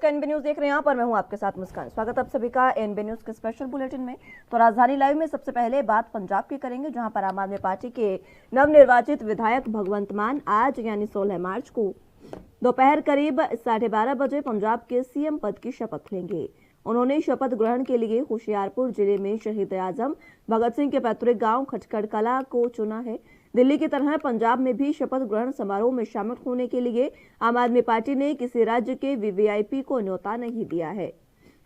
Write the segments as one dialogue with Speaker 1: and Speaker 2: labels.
Speaker 1: नमस्कार, NB news देख रहे हैं आप और मैं हूं आपके साथ मुस्कान। स्वागत आप सभी का एनबी न्यूज के स्पेशल बुलेटिन में। तो राजधानी लाइव में सबसे पहले बात पंजाब की करेंगे, जहां पर आम आदमी पार्टी के नवनिर्वाचित विधायक भगवंत मान आज यानी 16 मार्च को दोपहर करीब 12:30 बजे पंजाब के सीएम पद की शपथ लेंगे। उन्होंने शपथ ग्रहण के लिए होशियारपुर जिले में शहीद आजम भगत सिंह के पैतृक गांव खटखड़ कला को चुना है। दिल्ली की तरह पंजाब में भी शपथ ग्रहण समारोह में शामिल होने के लिए आम आदमी पार्टी ने किसी राज्य के वीवीआईपी को न्योता नहीं दिया है।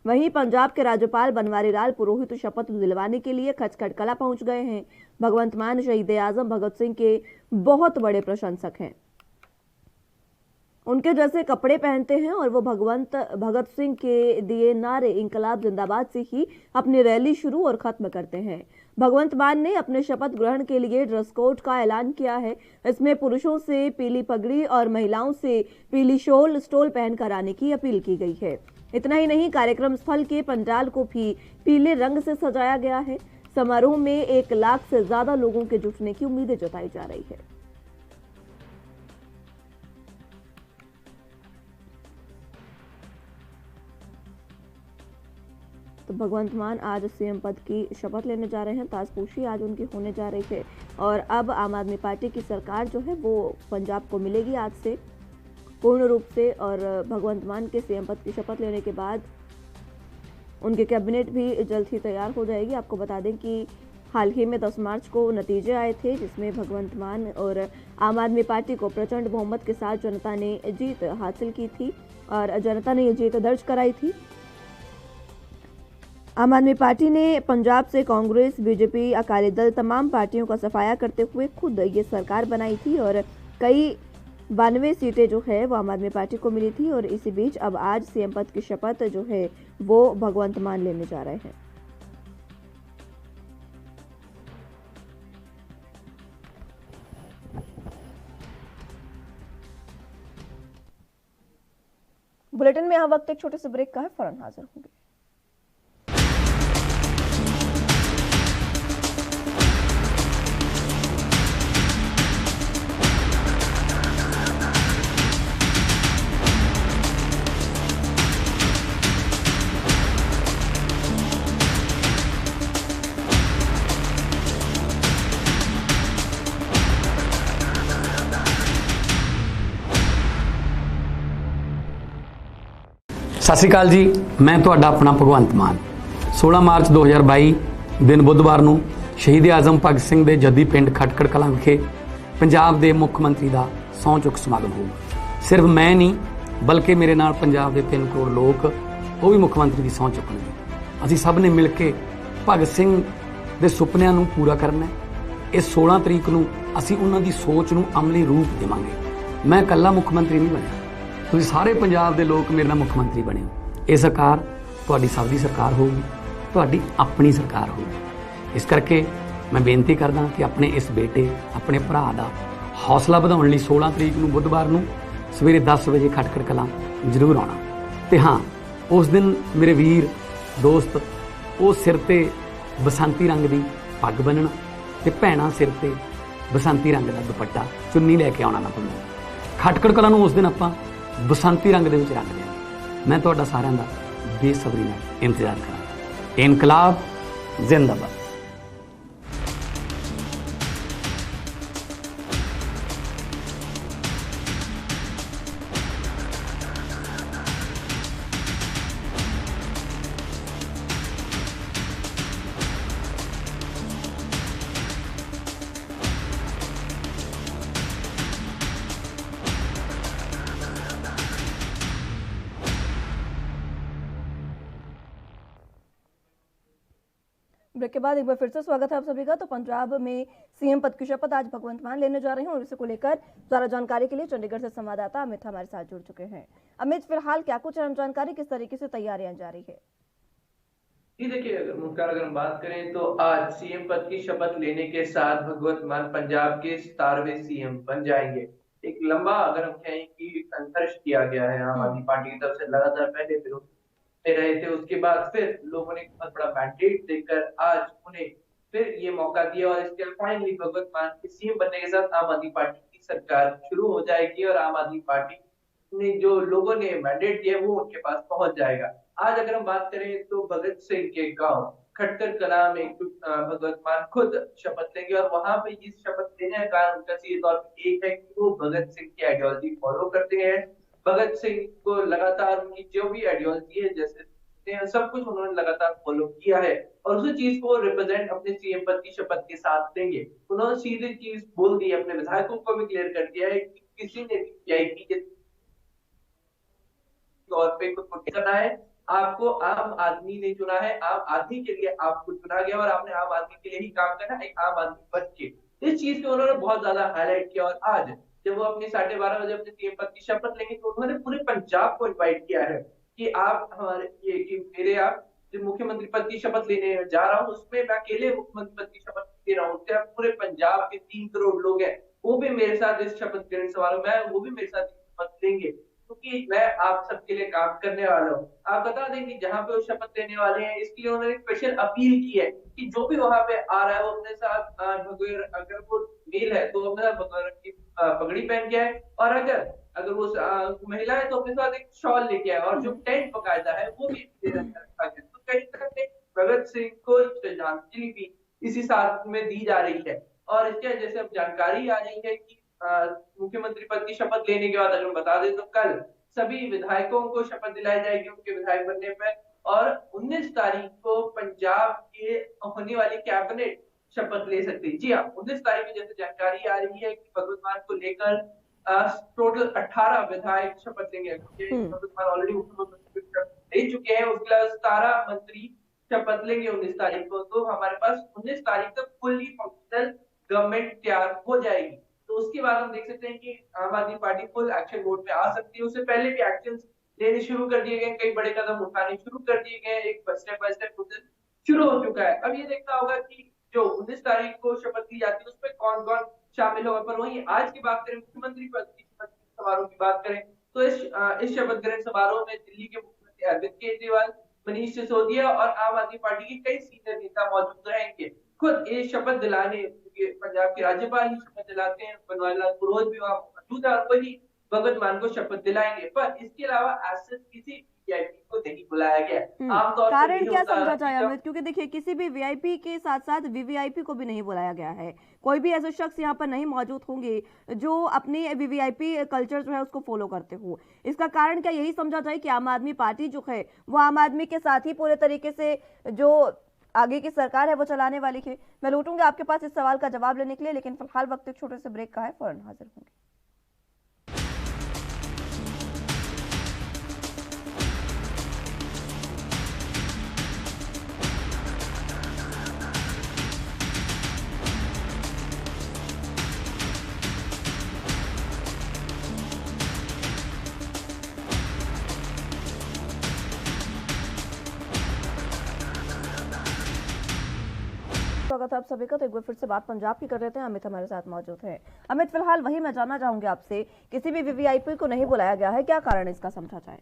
Speaker 1: वहीं पंजाब के राज्यपाल बनवारी लाल पुरोहित शपथ दिलवाने के लिए खटखड़ कला पहुंच गए हैं। भगवंत मान शहीद आजम भगत सिंह के बहुत बड़े प्रशंसक हैं। उनके जैसे कपड़े पहनते हैं और वो भगत सिंह के दिए नारे इंकलाब जिंदाबाद से ही अपनी रैली शुरू और खत्म करते हैं। भगवंत मान ने अपने शपथ ग्रहण के लिए ड्रेस कोड का ऐलान किया है। इसमें पुरुषों से पीली पगड़ी और महिलाओं से पीली स्टोल पहनकर आने की अपील की गई है। इतना ही नहीं, कार्यक्रम स्थल के पंडाल को भी पीले रंग से सजाया गया है। समारोह में 1 लाख से ज्यादा लोगों के जुटने की उम्मीदें जताई जा रही है। तो भगवंत मान आज सीएम पद की शपथ लेने जा रहे हैं। ताजपोशी आज उनकी होने जा रही है और अब आम आदमी पार्टी की सरकार जो है वो पंजाब को मिलेगी आज से पूर्ण रूप से। और भगवंत मान के सीएम पद की शपथ लेने के बाद उनके कैबिनेट भी जल्द ही तैयार हो जाएगी। आपको बता दें कि हाल ही में 10 मार्च को नतीजे आए थे, जिसमें भगवंत मान और आम आदमी पार्टी को प्रचंड बहुमत के साथ जनता ने जीत हासिल की थी और जनता ने ये जीत दर्ज कराई थी। आम आदमी पार्टी ने पंजाब से कांग्रेस, बीजेपी, अकाली दल तमाम पार्टियों का सफाया करते हुए खुद ये सरकार बनाई थी और कई 92 सीटें जो है वो आम आदमी पार्टी को मिली थी। और इसी बीच अब आज सीएम पद की शपथ जो है वो भगवंत मान लेने जा रहे हैं। बुलेटिन में यह वक्त एक छोटे से ब्रेक का है, फौरन हाजिर होंगे।
Speaker 2: सत श्री अकाल जी, मैं ਤੁਹਾਡਾ अपना भगवंत मान। 16 मार्च 2022 दिन बुधवार ਨੂੰ शहीद आजम भगत सिंह ਦੇ ਜੱਦੀ ਪਿੰਡ ਖਟਕੜ ਕਲਾਂ ਵਿਖੇ ਪੰਜਾਬ ਦੇ ਮੁੱਖ ਮੰਤਰੀ ਦਾ ਸਹੁੰ ਚੁੱਕ ਸਮਾਗਮ ਹੋਊਗਾ। ਸਿਰਫ ਮੈਂ ਨਹੀਂ ਬਲਕਿ ਮੇਰੇ ਨਾਲ ਪੰਜਾਬ ਦੇ 3 ਕਰੋੜ ਲੋਕ ਉਹ ਵੀ ਮੁੱਖ ਮੰਤਰੀ ਦੀ ਸਹੁੰ ਚੁੱਕਣਗੇ। ਅਸੀਂ ਸਭ ਨੇ ਮਿਲ ਕੇ ਭਗਤ ਸਿੰਘ ਦੇ ਸੁਪਨਿਆਂ ਨੂੰ ਪੂਰਾ ਕਰਨਾ ਹੈ। ਇਸ 16 ਤਰੀਕ ਨੂੰ ਅਸੀਂ ਉਹਨਾਂ ਦੀ ਸੋਚ ਨੂੰ ਅਮਲੀ ਰੂਪ ਦੇਵਾਂਗੇ। ਮੈਂ ਇਕੱਲਾ ਮੁੱਖ ਮੰਤਰੀ ਨਹੀਂ ਬਣਿਆ, ਤੁਸੀਂ ਸਾਰੇ ਪੰਜਾਬ ਦੇ ਲੋਕ ਮੇਰੇ ਨਾਲ ਮੁੱਖ ਮੰਤਰੀ ਬਣੇ ਹੋ। ਇਹ ਸਰਕਾਰ ਤੁਹਾਡੀ ਸਭ ਦੀ ਸਰਕਾਰ ਹੋਊਗੀ, ਤੁਹਾਡੀ ਆਪਣੀ ਸਰਕਾਰ ਹੋਊਗੀ। ਇਸ ਕਰਕੇ ਮੈਂ ਬੇਨਤੀ ਕਰਦਾ ਕਿ ਆਪਣੇ ਇਸ ਬੇਟੇ, ਆਪਣੇ ਭਰਾ ਦਾ ਹੌਸਲਾ ਵਧਾਉਣ ਲਈ 16 ਤਰੀਕ ਨੂੰ ਬੁੱਧਵਾਰ ਨੂੰ ਸਵੇਰੇ 10 ਵਜੇ ਖਟਕੜ ਕਲਾਂ ਜ਼ਰੂਰ ਆਉਣਾ। ਤੇ ਹਾਂ, ਉਸ ਦਿਨ ਮੇਰੇ ਵੀਰ ਦੋਸਤ ਉਹ ਸਿਰ ਤੇ ਬਸੰਤੀ ਰੰਗ ਦੀ ਪੱਗ ਬੰਨਣਾ ਤੇ ਭੈਣਾਂ ਸਿਰ ਤੇ ਬਸੰਤੀ ਰੰਗ ਦਾ ਦੁਪੱਟਾ ਚੁੰਨੀ ਲੈ ਕੇ ਆਉਣਾ ਨਾ ਭੁੱਲਣਾ। ਖਟਕੜ ਕਲਾਂ ਨੂੰ ਉਸ ਦਿਨ ਆਪਾਂ बसंती रंग दे विच रंग देना। मैं तुहाडा सारिआं दा बेसब्री नाल इंतजार करां। इनकलाब जिंदाबाद।
Speaker 1: ब्रेक के बाद एक बार फिर से स्वागत है आप सभी का। तो पंजाब में सीएम पद की शपथ आज भगवंत मान लेने जा रहे हैं और इसी को लेकर ज्यादा जानकारी के लिए चंडीगढ़ से संवाददाता अमित हमारे साथ जुड़ चुके हैं। अमित, फिलहाल क्या कुछ अहम जानकारी, किस तरीके से तैयारियां जारी है?
Speaker 3: जी देखिए, अगर हम बात करें तो आज सीएम पद की शपथ लेने के साथ भगवंत मान पंजाब के 17वें सीएम बन जाएंगे। एक लंबा अगर हम कहें कि संघर्ष किया गया है आम आदमी पार्टी की तरफ से, लगातार पहले विरोध रहे थे, उसके बाद फिर लोगों ने बहुत बड़ा मैंडेट देकर आज उन्हें फिर ये मौका दिया और इसके फाइनली भगवंत मान के सीएम बनने के साथ आम आदमी पार्टी की सरकार शुरू हो जाएगी और आम आदमी पार्टी जो लोगों ने मैंडेट दिया है वो उनके पास पहुंच जाएगा। आज अगर हम बात करें तो भगत सिंह के गांव खटकर कला में भगवत मान खुद शपथ लेंगे, और वहां पे जिस शपथ लेने का कारण उनका सीधे तौर पर एक है कि वो भगत सिंह की आइडियोलॉजी फॉलो करते हैं। भगत सिंह को लगातार उनकी जो भी आइडियोलॉजी है, जैसे सब कुछ उन्होंने लगातार फॉलो किया है, और उसी चीज को रिप्रेजेंट अपने सीएम पद की शपथ के साथ देंगे। उन्होंने सीधी चीज बोल दी, अपने विधायकों को भी क्लियर कर दिया है कि किसी ने भी वीआईपी के तौर पे कुछ नहीं करना है। आपको आम आदमी ने चुना है, आम आदमी के लिए आपको चुना गया, और आपने आम आदमी के लिए ही काम करना है, एक आम आदमी बन के। इस चीज को उन्होंने बहुत ज्यादा हाईलाइट किया, और आज जब वो अपने 12:30 बजे अपने सीएम पद की शपथ लेंगे तो उन्होंने पूरे पंजाब को इन्वाइट किया है कि आप हमारे ये कि मेरे आप जो मुख्यमंत्री पद की शपथ लेने जा रहा हूँ उसमें मैं अकेले मुख्यमंत्री पद की शपथ ले रहा हूँ, उससे पूरे पंजाब के 3 करोड़ लोग हैं वो भी मेरे साथ इस शपथ ग्रहण समारोह में आए, वो भी मेरे साथ शपथ लेंगे, क्योंकि मैं आप सबके लिए काम करने वाला हूँ। आप बता दें कि जहां पे वो शपथ लेने वाले हैं इसके लिए उन्होंने स्पेशल अपील की है कि जो भी वहां पे आ रहा है वो अपने साथ भगोड़े, अगर वो मेल है तो अपने साथ भगोड़े की पगड़ी पहन के आए, और अगर अगर वो महिला है तो अपने साथ एक शॉल लेके आए, और जो टेंट बकायदा है वो भी रखा गया। तो कहीं ना कहीं भगत सिंह को श्रद्धांजलि भी इसी साथ में दी जा रही है। और इसके जैसे अब जानकारी आ रही है कि मुख्यमंत्री पद की शपथ लेने के बाद अगर बता दें तो कल सभी विधायकों को शपथ दिलाई जाएगी उनके विधायक बनने पर, और 19 तारीख को पंजाब के होने वाली कैबिनेट शपथ ले सकती है। जी हाँ, 19 तारीख की जैसे जानकारी आ रही है कि भगवत मान को लेकर टोटल 18 विधायक शपथ लेंगे, क्योंकि भगवत मान ऑलरेडी मुख्यमंत्री शपथ ले चुके हैं, उसके अलावा 17 मंत्री शपथ लेंगे 19 तारीख को। तो हमारे पास 19 तारीख तक फुल्ली फंक्शनल गवर्नमेंट तैयार हो जाएगी। तो उसके बाद हम देख सकते हैं कि आम आदमी पार्टी फुल एक्शन मोड में आ सकती है। उससे पहले भी एक्शन लेने शुरू कर दिए गए, कई बड़े कदम उठाने शुरू कर दिए गए, एक स्टेप बाय स्टेप प्रोसेस शुरू हो चुका है। अब ये देखना होगा कि जो 19 तारीख को शपथ ली जाती है उसमें कौन कौन शामिल होगा। पर वहीं आज की बात करें, मुख्यमंत्री पद की शपथ समारोह की बात करें तो इस शपथ ग्रहण समारोह में दिल्ली के मुख्यमंत्री अरविंद केजरीवाल, मनीष सिसोदिया और आम आदमी पार्टी के कई सीनियर नेता मौजूद रहेंगे। खुद ये शपथ दिलाने पंजाब के राज्यपाल ही शपथ दिलाते हैं, बनवारी लाल पुरोहित भी वहां मौजूद है, और वही भगवत मान को शपथ दिलाएंगे। पर इसके अलावा ऐसे किसी वीआईपी को नहीं बुलाया गया। आमतौर पर
Speaker 1: कारण
Speaker 3: ये
Speaker 1: क्या
Speaker 3: होता
Speaker 1: समझा
Speaker 3: है
Speaker 1: जाए
Speaker 3: कि
Speaker 1: अमित, क्योंकि देखिए किसी भी वीआईपी के साथ साथ वीवीआईपी को भी नहीं बुलाया गया है। कोई भी ऐसे शख्स यहाँ पर नहीं मौजूद होंगे जो अपनी वीवीआईपी कल्चर जो है उसको फॉलो करते हो। इसका कारण क्या यही समझा जाए कि आम आदमी पार्टी जो है वो आम आदमी के साथ ही पूरे तरीके से जो आगे की सरकार है वो चलाने वाली है। मैं लौटूंगी आपके पास इस सवाल का जवाब लेने के लिए, लेकिन फिलहाल वक्त एक छोटे से ब्रेक का है, फौरन हाजिर होंगे। स्वागत है आप सभी का। तो एक बार फिर से बात पंजाब की कर रहे थे, अमित हमारे साथ मौजूद है। अमित, फिलहाल वही मैं जानना चाहूंगी आपसे, किसी भी वीवीआईपी को नहीं बुलाया गया है, क्या कारण इसका समझा जाए?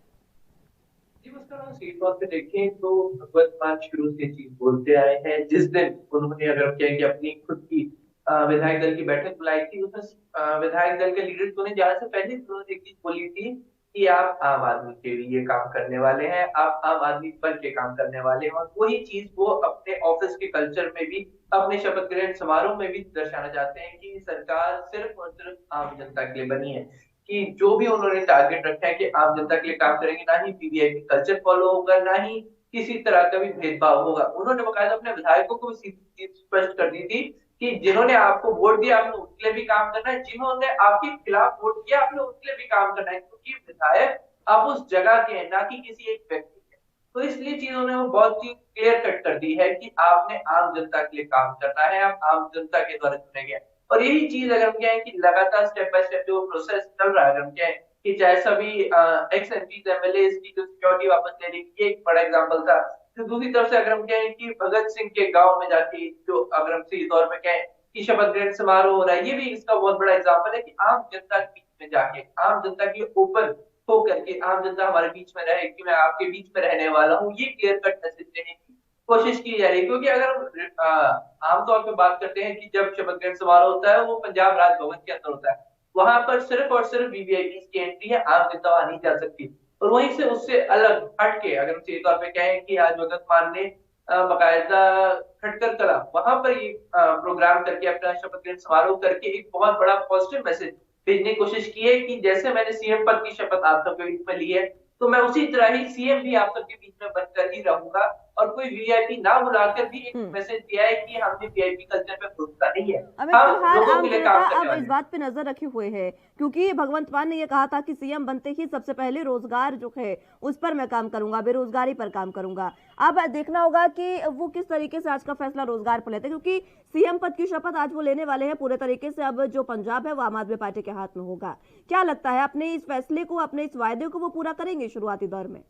Speaker 3: सीधे तौर पे देखें तो भगवत मान शुरू से चीज बोलते आए हैं। जिस दिन उन्होंने अगर किया कि अपनी खुद की विधायक दल की बैठक बुलाई थी, उसमें विधायक दल के लीडर को जाने से पहले उन्होंने एक चीज बोली थी कि आप आम आदमी के लिए काम करने वाले हैं, आप आम आदमी बन के काम करने वाले हैं, और वही चीज वो अपने ऑफिस के कल्चर में भी, अपने शपथ ग्रहण समारोह में भी दर्शाना चाहते हैं कि सरकार सिर्फ और सिर्फ आम जनता के लिए बनी है, कि जो भी उन्होंने टारगेट रखा है कि आम जनता के लिए काम करेंगे, ना ही वीवीआईपी कल्चर फॉलो होगा, ना ही किसी तरह का भी भेदभाव होगा। उन्होंने बकायदा अपने विधायकों को भी सीधी चीज स्पष्ट कर दी थी कि जिन्होंने आपको वोट दिया आपने उनके लिए भी काम करना है, जिन्होंने आपके खिलाफ वोट किया आपने उनके लिए भी काम करना है, क्योंकि विधायक आप उस जगह के हैं, ना कि किसी एक व्यक्ति के। तो इसलिए चीजों ने वो बहुत चीज क्लियर कट कर दी है कि आपने आम जनता के लिए काम करना है, आप आम जनता के द्वारा चुने गए। और यही चीज अगर हम कहें कि लगातार स्टेप बाय स्टेप जो प्रोसेस चल रहा है, अगर हम कहें कि चाहे सभी एक्स एमपीज एमएलए की जो सिक्योरिटी वापस लेने की, ये एक बड़ा एग्जाम्पल था। तो दूसरी तरफ से अगर हम कहें कि भगत सिंह के गांव में जाके जो, अगर हम सीधे तौर पर कहें कि शपथ ग्रहण समारोह हो रहा है, ये भी इसका बहुत बड़ा एग्जाम्पल है कि आम जनता के बीच में जाके, आम जनता की ओपन होकर के, आम जनता हमारे बीच में रहे कि मैं आपके बीच में रहने वाला हूँ, ये क्लियर कट मैसेज देने की कोशिश की जा रही है। क्योंकि अगर हम आमतौर पर बात करते हैं कि जब शपथ ग्रहण समारोह होता है वो पंजाब राजभवन के अंदर होता है, वहां पर सिर्फ और सिर्फ वीवीआईपी की एंट्री है, आम जनता नहीं जा सकती। और वहीं से उससे अलग हटके अगर हम सीधे तौर पे कहें कि आज भगवंत मान ने बाकायदा खटकर कला वहां पर ये प्रोग्राम करके अपना शपथ ग्रहण समारोह करके एक बहुत बड़ा पॉजिटिव मैसेज भेजने की कोशिश की है कि जैसे मैंने सीएम पद की शपथ आप सबके बीच में ली है, तो मैं उसी तरह ही सीएम भी आप सबके बीच में बनकर ही रहूंगा। और कोई वीआईपी ना बुलाकर भी एक मैसेज दिया है कि हमने वीआईपी कल्चर पे भरोसा नहीं है,
Speaker 1: अमित,
Speaker 3: हम
Speaker 1: फिलहाल
Speaker 3: लोगों
Speaker 1: आम
Speaker 3: के लिए
Speaker 1: जनता
Speaker 3: काम करने
Speaker 1: अब
Speaker 3: वाले
Speaker 1: इस
Speaker 3: हैं।
Speaker 1: बात पे नजर रखे हुए है, क्योंकि भगवंत मान ने ये कहा था कि सीएम बनते ही सबसे पहले रोजगार जो है उस पर मैं काम करूंगा, बेरोजगारी पर काम करूंगा। अब देखना होगा कि वो किस तरीके से आज का फैसला रोजगार पर लेते हैं, क्योंकि सीएम पद की शपथ आज वो लेने वाले हैं पूरे तरीके से। अब जो पंजाब है वो आम आदमी पार्टी के हाथ में होगा। क्या लगता है, अपने इस फैसले को, अपने इस वायदे को वो पूरा करेंगे शुरुआती दौर में?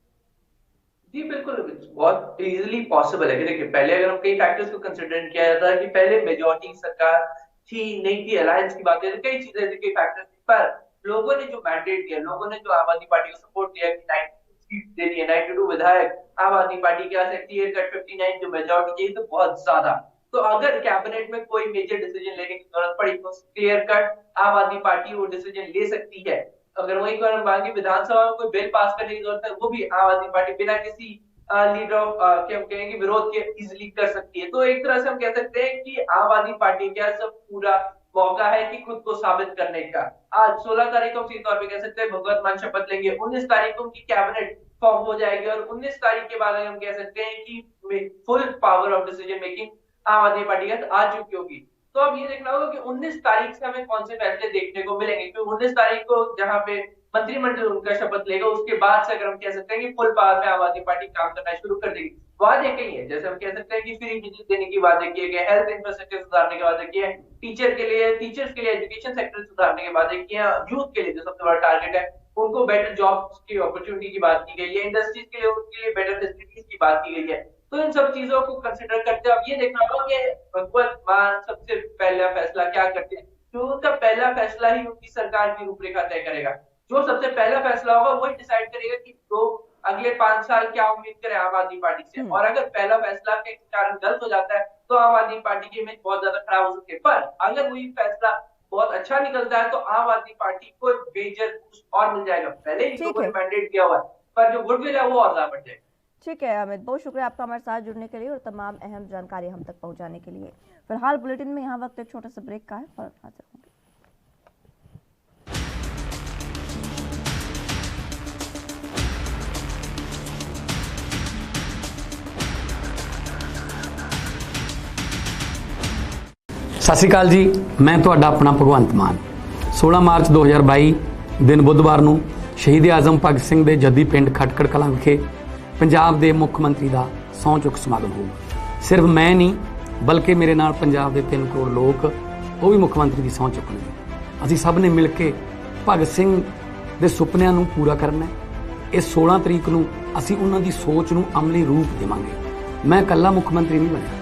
Speaker 3: जी बिल्कुल, बहुत इजीली पॉसिबल है कि देखिए पहले अगर हम कई फैक्टर्स को कंसिडर किया जाता है कि पहले मेजॉरिटी सरकार थी नहीं थी, अलायंस की बात करें, कई चीजें थी, कई फैक्टर्स थे, पर लोगों ने जो मैंडेट दिया, लोगों ने जो आम आदमी पार्टी को सपोर्ट दिया कि 92 सीट देनी है, 92 विधायक आम आदमी पार्टी के पास, क्लियर कट 59 जो मेजॉरिटी चाहिए, तो बहुत ज्यादा। तो अगर कैबिनेट में कोई मेजर डिसीजन लेने की जरूरत पड़ी तो क्लियर कट आम आदमी पार्टी वो डिसीजन ले सकती है। अगर वही पर मांगे विधानसभा में कोई बिल पास करने की जरूरत है, वो भी आम आदमी पार्टी बिना किसी लीडर ऑफ क्या हम कहेंगे विरोध के इजिली कर सकती है। तो एक तरह से हम कह सकते हैं कि आम आदमी पार्टी के सब पूरा मौका है कि खुद को साबित करने का। आज 16 तारीख को हम सीधे तौर पे कह सकते हैं भगवंत मान शपथ लेंगे, 19 तारीख को उनकी कैबिनेट फॉर्म हो जाएगी और 19 तारीख के बाद हम कह सकते हैं कि full power of decision making आम आदमी पार्टी के आ चुकी होगी। तो अब ये देखना होगा कि 19 तारीख से हमें कौन से फैसले देखने को मिलेंगे, क्योंकि 19 तारीख को जहां पे मंत्रिमंडल उनका शपथ लेगा, उसके बाद से अगर हम कह सकते हैं कि फुल पावर में आम आदमी पार्टी काम करना शुरू कर देगी। वादे कई है, जैसे हम कह सकते हैं कि फ्री बिजली देने की वादे किए गए, हेल्थ इंफ्रास्ट्रक्चर सुधारने के वादे किए, टीचर्स के लिए एजुकेशन सेक्टर सुधारने के वादे किए, यूथ के लिए जो सबसे बड़ा टारगेट है उनको बेटर जॉब्स की अपॉर्चुनिटी की बात की गई है, इंडस्ट्रीज के लिए उनके लिए बेटर फैसिलिटीज की बात की गई है। तो इन सब चीजों को कंसिडर करते हुए अब ये देखना होगा कि भगवंत मान सबसे पहला फैसला क्या करते हैं, क्योंकि उनका पहला फैसला ही उनकी सरकार की रूपरेखा तय करेगा। जो सबसे पहला फैसला होगा वही डिसाइड करेगा कि लोग अगले 5 साल क्या उम्मीद करें आम आदमी पार्टी से। और अगर पहला फैसला के कारण गलत हो जाता है तो आम आदमी पार्टी की इमेज बहुत ज्यादा खराब हो सकती है, पर अगर वही फैसला बहुत अच्छा निकलता है तो आम आदमी पार्टी को मेजर बूस्ट और मिल जाएगा। पहले ही लोगों ने मैंडेट दिया हुआ है, पर जो गुडविल है वो और ज्यादा बढ़ जाएगा।
Speaker 1: ठीक है अमित, बहुत शुक्रिया आपका हमारे साथ जुड़ने के लिए और तमाम अहम जानकारी हम तक पहुंचाने के लिए। फिलहाल बुलेटिन में यहाँ वक्त एक छोटे से ब्रेक का है, फौरन हाजिर होंगे।
Speaker 2: ਸਤਿ ਸ਼੍ਰੀ ਅਕਾਲ ਜੀ, ਮੈਂ ਤੁਹਾਡਾ ਆਪਣਾ ਭਗਵੰਤ ਮਾਨ। 16 ਮਾਰਚ 2022 ਦਿਨ ਬੁੱਧਵਾਰ ਨੂੰ ਸ਼ਹੀਦ ਆਜ਼ਮ ਭਗਤ ਸਿੰਘ ਦੇ ਜੱਦੀ ਪਿੰਡ ਖਟਕੜ ਕਲਾਂ ਵਿਖੇ ਪੰਜਾਬ ਦੇ ਮੁੱਖ ਮੰਤਰੀ ਦਾ ਸਹੁੰ ਚੁੱਕ ਸਮਾਗਮ ਹੋਊਗਾ। ਸਿਰਫ ਮੈਂ ਨਹੀਂ ਬਲਕਿ ਮੇਰੇ ਨਾਲ ਪੰਜਾਬ ਦੇ 3 ਕਰੋੜ ਲੋਕ ਉਹ ਵੀ ਮੁੱਖ ਮੰਤਰੀ ਦੀ ਸਹੁੰ ਚੁੱਕਣਗੇ। ਅਸੀਂ ਸਭ ਨੇ ਮਿਲ ਕੇ ਭਗਤ ਸਿੰਘ ਦੇ ਸੁਪਨਿਆਂ ਨੂੰ ਪੂਰਾ ਕਰਨਾ ਹੈ। ਇਹ 16 ਤਰੀਕ ਨੂੰ ਅਸੀਂ ਉਹਨਾਂ ਦੀ ਸੋਚ ਨੂੰ ਅਮਲੀ ਰੂਪ ਦੇਵਾਂਗੇ। ਮੈਂ ਇਕੱਲਾ ਮੁੱਖ ਮੰਤਰੀ ਨਹੀਂ ਬਣਿਆ,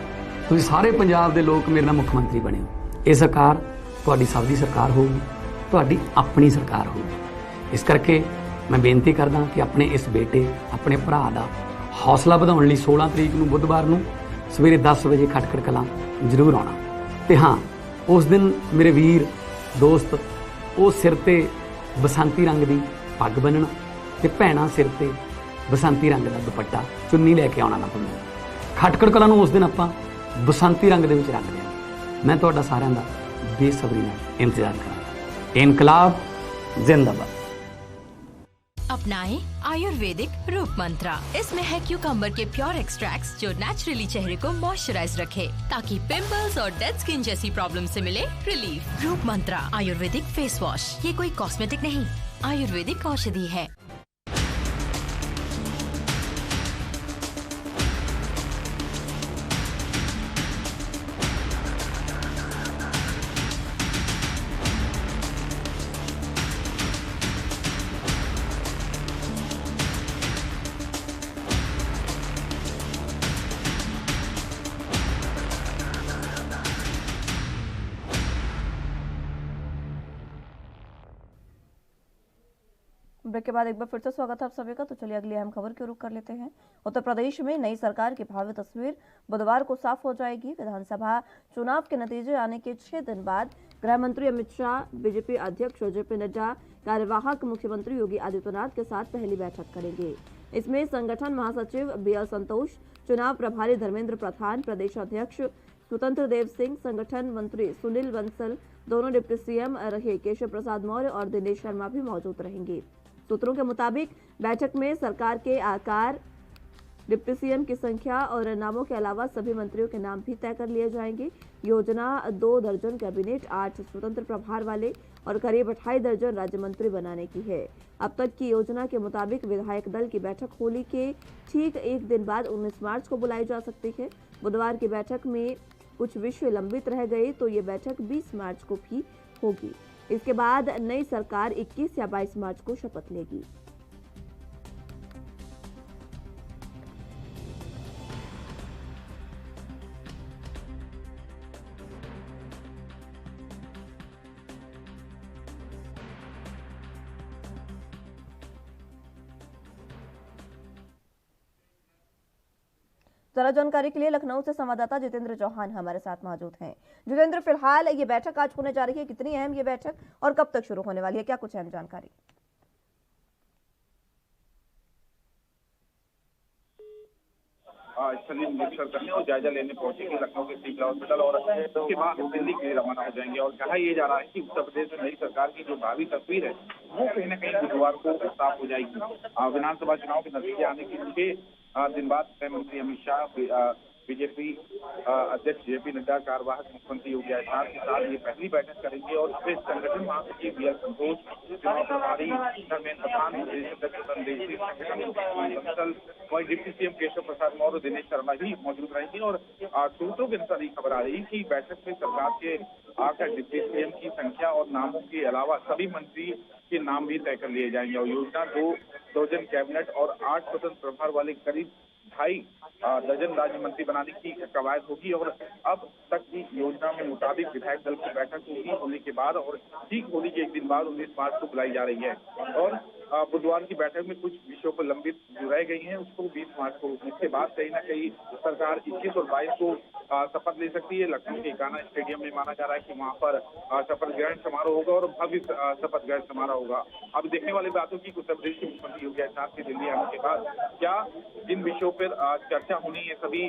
Speaker 2: ਤੁਸੀਂ ਸਾਰੇ ਪੰਜਾਬ ਦੇ ਲੋਕ ਮੇਰੇ ਨਾਲ ਮੁੱਖ ਮੰਤਰੀ ਬਣੇ ਹੋ। ਇਹ ਸਰਕਾਰ ਤੁਹਾਡੀ ਸਭ ਦੀ ਸਰਕਾਰ ਹੋਊਗੀ, ਤੁਹਾਡੀ ਆਪਣੀ ਸਰਕਾਰ ਹੋਊਗੀ। ਇਸ ਕਰਕੇ ਮੈਂ ਬੇਨਤੀ ਕਰਦਾ ਕਿ ਆਪਣੇ ਇਸ ਬੇਟੇ ਆਪਣੇ ਭਰਾ ਦਾ ਹੌਸਲਾ ਵਧਾਉਣ ਲਈ 16 ਤਰੀਕ ਨੂੰ ਬੁੱਧਵਾਰ ਨੂੰ ਸਵੇਰੇ 10 ਵਜੇ ਖਟਕੜ ਕਲਾਂ ਜ਼ਰੂਰ ਆਉਣਾ। ਤੇ ਹਾਂ, ਉਸ ਦਿਨ ਮੇਰੇ ਵੀਰ ਦੋਸਤ ਉਹ ਸਿਰ ਤੇ ਬਸੰਤੀ ਰੰਗ ਦੀ ਪੱਗ ਬੰਨਣਾ ਤੇ ਭੈਣਾਂ ਸਿਰ ਤੇ ਬਸੰਤੀ ਰੰਗ ਦਾ ਦੁਪੱਟਾ ਚੁੰਨੀ ਲੈ ਕੇ ਆਉਣਾ ਨਾ ਭੁੱਲਣਾ। ਖਟਕੜ ਕਲਾਂ ਨੂੰ ਉਸ ਦਿਨ ਆਪਾਂ ਬਸੰਤੀ रंग ਦੇ ਵਿੱਚ रंग देना। मैं ਤੁਹਾਡਾ ਸਾਰਿਆਂ ਦਾ ਬੇਸਬਰੀ ਨਾਲ इंतजार ਕਰਾਂਗਾ। इनकलाब जिंदाबाद।
Speaker 4: अपनाएं आयुर्वेदिक रूप मंत्रा। इसमें है क्यूकम्बर के प्योर एक्सट्रैक्ट्स जो नेचुरली चेहरे को मॉइस्चराइज रखे ताकि पिंपल्स और डेड स्किन जैसी प्रॉब्लम से मिले रिलीफ। रूप मंत्रा आयुर्वेदिक फेस वॉश, ये कोई कॉस्मेटिक नहीं, आयुर्वेदिक औषधि है।
Speaker 1: ब्रेक के बाद एक बार फिर से स्वागत है आप सभी का। तो चलिए अगली अहम खबर की रुख कर लेते हैं। उत्तर प्रदेश में नई सरकार की भावी तस्वीर बुधवार को साफ हो जाएगी। विधानसभा चुनाव के नतीजे आने के 6 दिन बाद गृह मंत्री अमित शाह, बीजेपी अध्यक्ष जेपी नड्डा, कार्यवाहक मुख्यमंत्री योगी आदित्यनाथ के साथ पहली बैठक करेंगे। इसमें संगठन महासचिव बीएल संतोष, चुनाव प्रभारी धर्मेंद्र प्रधान, प्रदेश अध्यक्ष स्वतंत्र देव सिंह, संगठन मंत्री सुनील बंसल, दोनों डिप्टी सीएम रहे केशव प्रसाद मौर्य और दिनेश शर्मा भी मौजूद रहेंगे। सूत्रों के मुताबिक बैठक में सरकार के आकार, डिप्टी सीएम की संख्या और नामों के अलावा सभी मंत्रियों के नाम भी तय कर लिए जाएंगे। योजना 2 दर्जन कैबिनेट, 8 स्वतंत्र प्रभार वाले और करीब 28 दर्जन राज्य मंत्री बनाने की है। अब तक की योजना के मुताबिक विधायक दल की बैठक होली के ठीक एक दिन बाद 19 मार्च को बुलाई जा सकती है। बुधवार की बैठक में कुछ विषय लंबित रह गए तो ये बैठक 20 मार्च को भी होगी। इसके बाद नई सरकार 21 या 22 मार्च को शपथ लेगी। ज्यादा जानकारी के लिए लखनऊ से संवाददाता जितेंद्र चौहान हमारे साथ मौजूद हैं। जितेंद्र, फिलहाल ये बैठक आज होने जा रही है, कितनी अहम ये बैठक और कब तक शुरू होने वाली है, क्या कुछ अहम जानकारी?
Speaker 5: स्थलीय निरीक्षण करने और जायजा लेने पहुंचेंगे लखनऊ के सिविल हॉस्पिटल और उसके बाद दिल्ली के लिए रवाना हो जाएंगे। और कहा यह जा रहा है कि उत्तर प्रदेश में नई सरकार की जो भावी तस्वीर है वो कहीं न कहीं बुधवार को साफ हो जाएगी। विधानसभा चुनाव के नतीजे आने के 6 दिन बाद गृह मंत्री अमित शाह, बीजेपी अध्यक्ष जेपी नड्डा, कार्यवाहक मुख्यमंत्री योगी आदित्यनाथ के साथ ये पहली बैठक करेंगे। और इसमें संगठन महासचिव बीएल संतोष, चुनाव प्रभारी धर्मेंद्र प्रधान, वही डिप्टी सीएम केशव प्रसाद मौर्य, दिनेश शर्मा भी मौजूद रहेंगे। और सूत्रों के अनुसार खबर आ रही है कि बैठक में सरकार के आकर डिप्टी सीएम की संख्या और नामों के अलावा सभी मंत्री के नाम भी तय कर लिए जाएंगे। और योजना 2 दर्जन कैबिनेट और 8 स्वतंत्र प्रभार वाले करीब 2.5 दर्जन राज्य मंत्री बनाने की कवायद होगी। और अब तक की योजना में मुताबिक विधायक दल की बैठक होगी होली के बाद और ठीक होली के एक दिन बाद 19 मार्च को बुलाई जा रही है। और बुधवार की बैठक में कुछ विषयों पर लंबित जो रह गई हैं उसको 20 मार्च को, इसके बाद कहीं ना कहीं सरकार 21 और 22 को शपथ ले सकती है। लखनऊ के गाना स्टेडियम में माना जा रहा है कि वहां पर शपथ ग्रहण समारोह होगा और भव्य शपथ ग्रहण समारोह होगा। अब देखने वाली बातों की उत्तर प्रदेश के मुख्यमंत्री योगी आदित्यनाथ के दिल्ली आने के बाद क्या जिन विषयों पर चर्चा होनी है सभी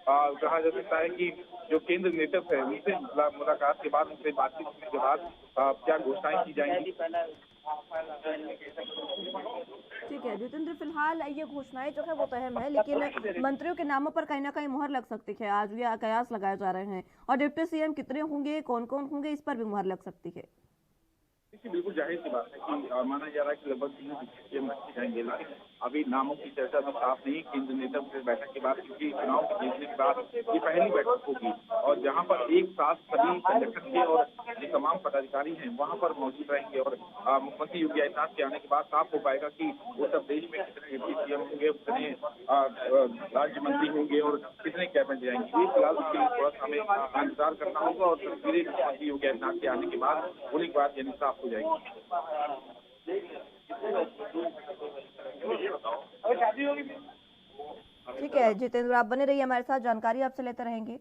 Speaker 5: कहा जा सकता है कि जो केंद्र नेतृत्व है उनसे मुलाकात के बाद, उनसे बातचीत करने के बाद क्या घोषणाएं की जाएंगी।
Speaker 1: ठीक है जितेंद्र, फिलहाल ये घोषणाएं जो है वो तो अहम है, लेकिन मंत्रियों के नामों पर कहीं ना कहीं मुहर लग सकती है। आज ये कयास लगाए जा रहे हैं और डिप्टी सीएम कितने होंगे, कौन कौन होंगे, इस पर भी मुहर लग सकती है।
Speaker 5: बिल्कुल जाहिर सी बात है कि माना जा रहा है कि लगभग 3 डिप्टी सीएम रखे जाएंगे, लेकिन अभी नामों की चर्चा तो साफ नहीं केंद्र नेतृत्व की बैठक के बाद, क्योंकि चुनाव जीतने के बाद ये पहली बैठक होगी और जहां पर एक साथ सभी संगठन के और जो तमाम पदाधिकारी हैं वहां पर मौजूद रहेंगे। और मुख्यमंत्री योगी आदित्यनाथ के आने के बाद साफ हो पाएगा कि उत्तर प्रदेश में कितने डिप्टी सीएम होंगे, कितने राज्य मंत्री होंगे और कितने कैबिनेट जाएंगे। ये फिलहाल उसके लिए थोड़ा सा हमें इंतजार करना होगा और तस्वीरें मुख्यमंत्री योगी आदित्यनाथ के आने के बाद होने के बाद यानी साफ हो जाएगी।
Speaker 1: ठीक है जितेंद्र, आप बने रहिए हमारे साथ, जानकारी आपसे लेते रहेंगे।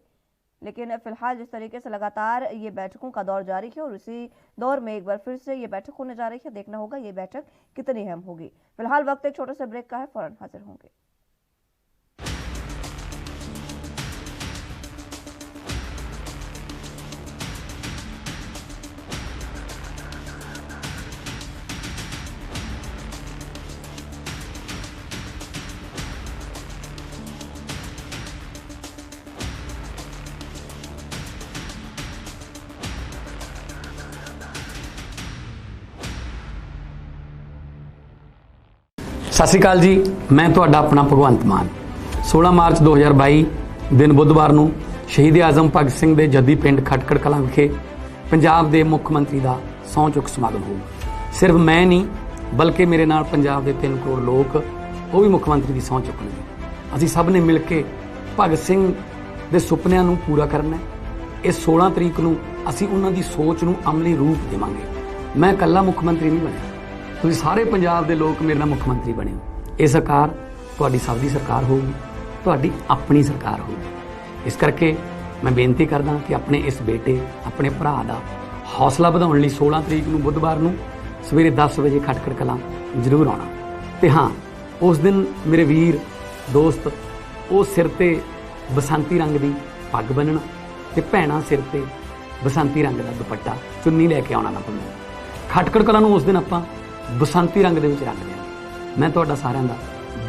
Speaker 1: लेकिन फिलहाल जिस तरीके से लगातार ये बैठकों का दौर जारी है और इसी दौर में एक बार फिर से ये बैठक होने जा रही है, देखना होगा ये बैठक कितनी अहम होगी। फिलहाल वक्त एक छोटे से ब्रेक का है, फौरन हाजिर होंगे।
Speaker 2: ਸਤਿ ਸ਼੍ਰੀ ਅਕਾਲ ਜੀ, ਮੈਂ ਤੁਹਾਡਾ ਆਪਣਾ ਭਗਵੰਤ ਮਾਨ। 16 ਮਾਰਚ 2022 ਦਿਨ ਬੁੱਧਵਾਰ ਨੂੰ ਸ਼ਹੀਦ ਆਜ਼ਮ ਭਗਤ ਸਿੰਘ ਦੇ ਜੱਦੀ ਪਿੰਡ ਖਟਕੜ ਕਲਾਂ ਵਿਖੇ ਪੰਜਾਬ ਦੇ ਮੁੱਖ ਮੰਤਰੀ ਦਾ ਸਹੁੰ ਚੁੱਕ ਸਮਾਗਮ ਹੋਊਗਾ। ਸਿਰਫ ਮੈਂ ਨਹੀਂ ਬਲਕਿ ਮੇਰੇ ਨਾਲ ਪੰਜਾਬ ਦੇ 3 ਕਰੋੜ ਲੋਕ ਉਹ ਵੀ ਮੁੱਖ ਮੰਤਰੀ ਦੀ ਸਹੁੰ ਚੁੱਕਣਗੇ। ਅਸੀਂ ਸਭ ਨੇ ਮਿਲ ਕੇ ਭਗਤ ਸਿੰਘ ਦੇ ਸੁਪਨਿਆਂ ਨੂੰ ਪੂਰਾ ਕਰਨਾ ਹੈ। ਇਹ 16 ਤਰੀਕ ਨੂੰ ਅਸੀਂ ਉਹਨਾਂ ਦੀ ਸੋਚ ਨੂੰ ਅਮਲੀ ਰੂਪ ਦੇਵਾਂਗੇ। ਮੈਂ ਇਕੱਲਾ ਮੁੱਖ ਮੰਤਰੀ ਨਹੀਂ ਬਣਿਆ, ਤੁਸੀਂ ਸਾਰੇ ਪੰਜਾਬ ਦੇ ਲੋਕ ਮੇਰੇ ਨਾਲ ਮੁੱਖ ਮੰਤਰੀ ਬਣੇ ਹੋ। ਇਹ ਸਰਕਾਰ ਤੁਹਾਡੀ ਸਭ ਦੀ ਸਰਕਾਰ ਹੋਊਗੀ, ਤੁਹਾਡੀ ਆਪਣੀ ਸਰਕਾਰ ਹੋਊਗੀ। ਇਸ ਕਰਕੇ ਮੈਂ ਬੇਨਤੀ ਕਰਦਾ ਕਿ ਆਪਣੇ ਇਸ ਬੇਟੇ, ਆਪਣੇ ਭਰਾ ਦਾ ਹੌਸਲਾ ਵਧਾਉਣ ਲਈ 16 ਤਰੀਕ ਨੂੰ ਬੁੱਧਵਾਰ ਨੂੰ ਸਵੇਰੇ 10 ਵਜੇ ਖਟਕੜ ਕਲਾਂ ਜ਼ਰੂਰ ਆਉਣਾ। ਤੇ ਹਾਂ, ਉਸ ਦਿਨ ਮੇਰੇ ਵੀਰ ਦੋਸਤ ਉਹ ਸਿਰ ਤੇ ਬਸੰਤੀ ਰੰਗ ਦੀ ਪੱਗ ਬੰਨਣਾ ਤੇ ਭੈਣਾਂ ਸਿਰ ਤੇ ਬਸੰਤੀ ਰੰਗ ਦਾ ਦੁਪੱਟਾ ਚੁੰਨੀ ਲੈ ਕੇ ਆਉਣਾ ਨਾ ਭੁੱਲਣਾ। ਖਟਕੜ ਕਲਾਂ ਨੂੰ ਉਸ ਦਿਨ ਆਪਾਂ ਬਸੰਤੀ ਰੰਗ ਦੇ ਵਿੱਚ ਰੰਗ ਦੇਣਾ। ਮੈਂ ਤੁਹਾਡਾ ਸਾਰਿਆਂ ਦਾ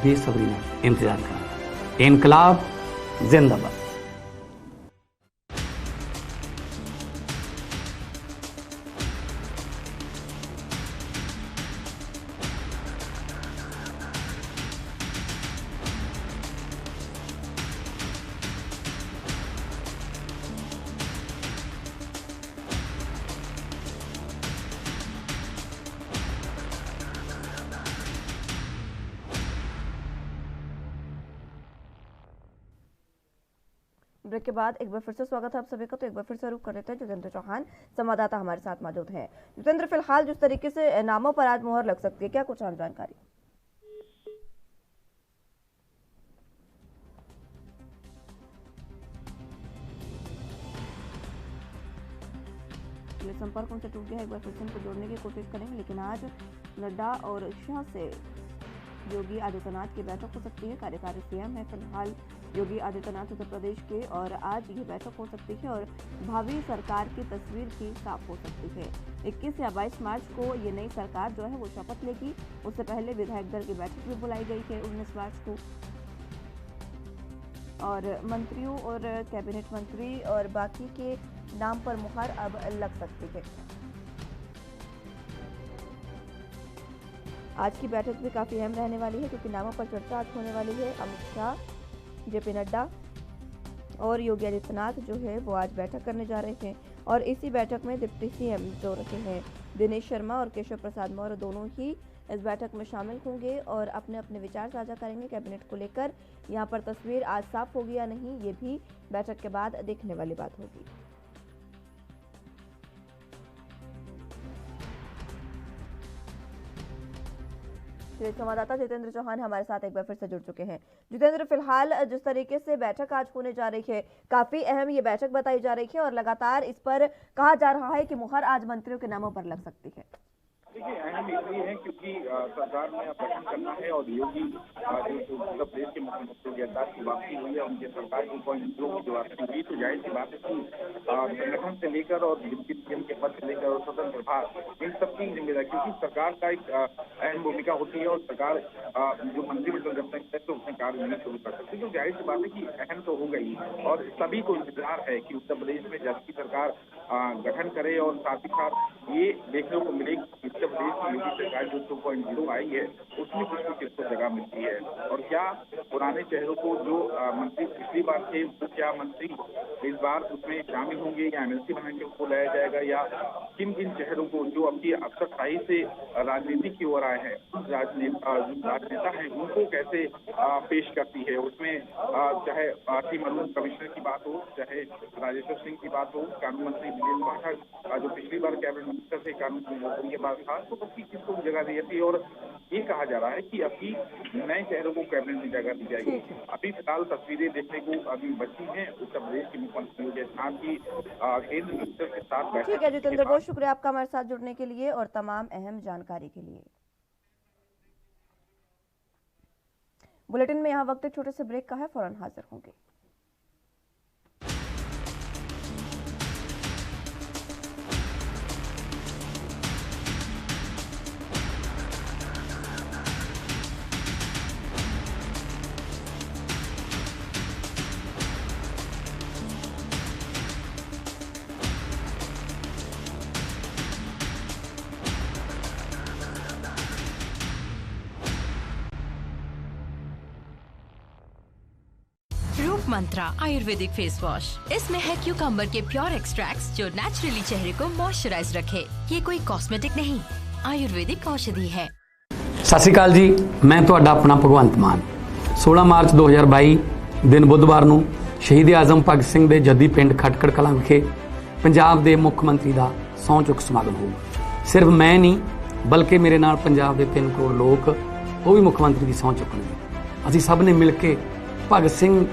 Speaker 2: ਬੇਸਬਰੀ ਨਾਲ ਇੰਤਜ਼ਾਰ ਕਰਾਂਗਾ। ਇਨਕਲਾਬ ਜ਼ਿੰਦਾਬਾਦ।
Speaker 1: ब्रेक के बाद एक बार फिर से स्वागत है आप सभी का। तो एक बार फिर से रुख कर लेते हैं जितेंद्र चौहान संवाददाता हमारे साथ मौजूद हैं। जितेंद्र, फिलहाल जिस तरीके से नामों पर आज मोहर लग सकती है, क्या कुछ आम जानकारी? संपर्क उनसे टूट गया, एक बार फिर से उनको जोड़ने की कोशिश करेंगे, लेकिन आज नड्डा और शाह से योगी आदित्यनाथ की बैठक हो सकती है। कार्यकारी सीएम है फिलहाल योगी आदित्यनाथ उत्तर प्रदेश के, और आज ये बैठक हो सकती है और भावी सरकार की तस्वीर भी साफ हो सकती है। 21 या 22 मार्च को ये नई सरकार जो है वो शपथ लेगी। उससे पहले विधायक दल की बैठक भी बुलाई गई है 19 मार्च को, और मंत्रियों और कैबिनेट मंत्री और बाकी के नाम पर मुहर अब लग सकती है। आज की बैठक भी काफ़ी अहम रहने वाली है, क्योंकि नामों पर चर्चा आज होने वाली है। अमित शाह, जेपी नड्डा और योगी आदित्यनाथ जो है वो आज बैठक करने जा रहे हैं, और इसी बैठक में डिप्टी सीएम जो रखे हैं दिनेश शर्मा और केशव प्रसाद मौर्य दोनों ही इस बैठक में शामिल होंगे और अपने अपने विचार साझा करेंगे कैबिनेट को लेकर। यहाँ पर तस्वीर आज साफ होगी या नहीं, ये भी बैठक के बाद देखने वाली बात होगी। संवाददाता जितेंद्र चौहान हमारे साथ एक बार फिर से जुड़ चुके हैं। जितेंद्र, फिलहाल जिस तरीके से बैठक आज होने जा रही है, काफी अहम ये बैठक बताई जा रही है और लगातार इस पर कहा जा रहा है कि मुहर आज मंत्रियों के नामों पर लग सकती है।
Speaker 5: देखिए, अहम इसलिए है क्योंकि सरकार में अब गठन करना है और योगी जो उत्तर प्रदेश के मुख्यमंत्री योगी आदित्यनाथ की वापसी हुई है, उनके सरकार 2.0 की जो वापसी हुई, तो जाहिर सी बात है कि संगठन से लेकर और डिप्टी सीएम के पद से लेकर और स्वतंत्र प्रभार, इन सबकी जिम्मेदारी, क्योंकि सरकार का एक अहम भूमिका होती है और सरकार जो मंत्रिमंडल जब तक तो उसमें कार्य नहीं शुरू कर सकती, तो जाहिर सी बात है कि अहम तो हो गई और सभी को इंतजार है कि उत्तर प्रदेश में जल्द की सरकार गठन करे और साथ ही साथ ये देखने को मिले उत्तर प्रदेश की योगी सरकार जो 2.0 आई है उसमें कुछ इसको जगह मिलती है, और क्या पुराने चेहरों को जो मंत्री पिछली बार थे वो क्या मंत्री इस बार उसमें शामिल होंगे या एमएलसी बना के उनको लाया जाएगा, या किन किन चेहरों को जो अपनी अफसरशाही से राजनीति की ओर आए हैं राजनेता है उनको कैसे पेश करती है। उसमें चाहे टीम अरुण कमिश्नर की बात हो, चाहे राजेश्वर सिंह की बात हो, कानून मंत्री विजय पाठक जो पिछली बार कैबिनेट मिनिस्टर से कानून के बाद था, तो उसकी किसको जगह दी जाती है, और ये कहा जा रहा है कि अभी नए चेहरों को कैबिनेट में जगह दी जाएगी। अभी फिलहाल तस्वीरें देखने को अभी बची हैं उत्तर प्रदेश के मुख्यमंत्री योगी आदित्यनाथ की केंद्र मिनिस्टर के साथ।
Speaker 1: ठीक है जितेंद्र, बहुत शुक्रिया आपका हमारे साथ जुड़ने के लिए और तमाम अहम जानकारी के लिए। बुलेटिन में यहाँ वक्त एक छोटे से ब्रेक का है, फौरन हाजिर होंगे।
Speaker 4: रूप मंत्रा आयुर्वेदिक फेस वॉश, इसमें है क्यूकम्बर के प्योर एक्सट्रैक्ट्स जो नेचुरली चेहरे को मॉइस्चराइज रखे। ये कोई कॉस्मेटिक नहीं, आयुर्वेदिक औषधि है।
Speaker 2: सत श्री अकाल जी, मैं ਤੁਹਾਡਾ ਆਪਣਾ ਭਗਵੰਤ ਮਾਨ। 16 ਮਾਰਚ 2022 ਦਿਨ ਬੁੱਧਵਾਰ ਨੂੰ ਸ਼ਹੀਦ ਆਜ਼ਮ ਭਗਤ ਸਿੰਘ ਦੇ ਜੱਦੀ ਪਿੰਡ ਖਟਕੜ ਕਲਾਂ ਵਿਖੇ ਪੰਜਾਬ ਦੇ ਮੁੱਖ ਮੰਤਰੀ ਦਾ ਸਹੁੰ ਚੁੱਕ ਸਮਾਗਮ ਹੋਊਗਾ। ਸਿਰਫ ਮੈਂ ਨਹੀਂ ਬਲਕਿ ਮੇਰੇ ਨਾਲ ਪੰਜਾਬ ਦੇ 3 ਕਰੋੜ ਲੋਕ ਉਹ ਵੀ ਮੁੱਖ ਮੰਤਰੀ ਦੀ ਸਹੁੰ ਚੁੱਕਣਗੇ। ਅਸੀਂ ਸਭ ਨੇ ਮਿਲ ਕੇ ਭਗਤ ਸਿੰਘ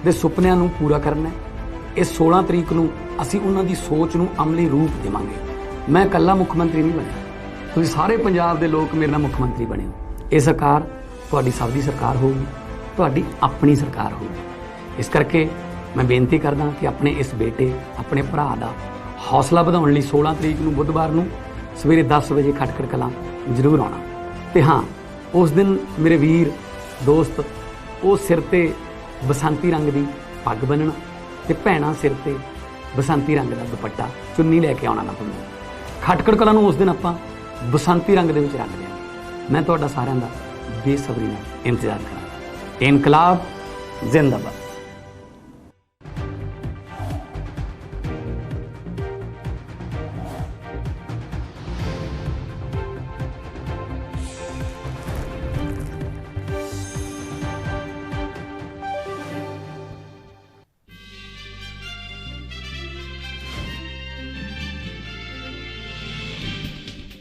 Speaker 2: ਦੇ ਸੁਪਨਿਆਂ ਨੂੰ ਪੂਰਾ ਕਰਨਾ ਹੈ। ਇਹ 16 ਤਰੀਕ ਨੂੰ ਅਸੀਂ ਉਹਨਾਂ ਦੀ ਸੋਚ ਨੂੰ ਅਮਲੀ ਰੂਪ ਦੇਵਾਂਗੇ। मैं इकल्ला मुੱਖ ਮੰਤਰੀ नहीं बनया, ਤੁਸੀਂ ਸਾਰੇ ਪੰਜਾਬ ਦੇ ਲੋਕ ਮੇਰੇ ਨਾਲ ਮੁੱਖ ਮੰਤਰੀ ਬਣੇ ਹੋ। ਇਹ ਸਰਕਾਰ ਤੁਹਾਡੀ ਸਭ ਦੀ ਸਰਕਾਰ ਹੋਊਗੀ, ਤੁਹਾਡੀ ਆਪਣੀ ਸਰਕਾਰ ਹੋਊਗੀ। ਇਸ ਕਰਕੇ ਮੈਂ ਬੇਨਤੀ ਕਰਦਾ ਕਿ ਆਪਣੇ ਇਸ ਬੇਟੇ, ਆਪਣੇ ਭਰਾ ਦਾ ਹੌਸਲਾ ਵਧਾਉਣ ਲਈ 16 ਤਰੀਕ ਨੂੰ ਬੁੱਧਵਾਰ ਨੂੰ ਸਵੇਰੇ 10 ਵਜੇ ਖਟਕੜ ਕਲਾਂ ਜ਼ਰੂਰ ਆਉਣਾ। ਤੇ ਹਾਂ, ਉਸ ਦਿਨ ਮੇਰੇ ਵੀਰ ਦੋਸਤ ਉਹ ਸਿਰ ਤੇ ਬਸੰਤੀ ਰੰਗ ਦੀ ਪੱਗ ਬੰਨਣਾ ਤੇ ਭੈਣਾਂ ਸਿਰ ਤੇ ਬਸੰਤੀ ਰੰਗ ਦਾ ਦੁਪੱਟਾ ਚੁੰਨੀ ਲੈ ਕੇ ਆਉਣਾ ਨਾ ਭੁੱਲਣਾ। ਖਟਕੜ ਕਲਾਂ ਨੂੰ ਉਸ ਦਿਨ ਆਪਾਂ ਬਸੰਤੀ ਰੰਗ ਦੇ ਵਿੱਚ ਰੰਗ ਲਿਆ। ਮੈਂ ਤੁਹਾਡਾ ਸਾਰਿਆਂ ਦਾ ਬੇਸਬਰੀ ਨਾਲ ਇੰਤਜ਼ਾਰ ਕਰਾਂਗਾ। ਇਨਕਲਾਬ ਜ਼ਿੰਦਾਬਾਦ।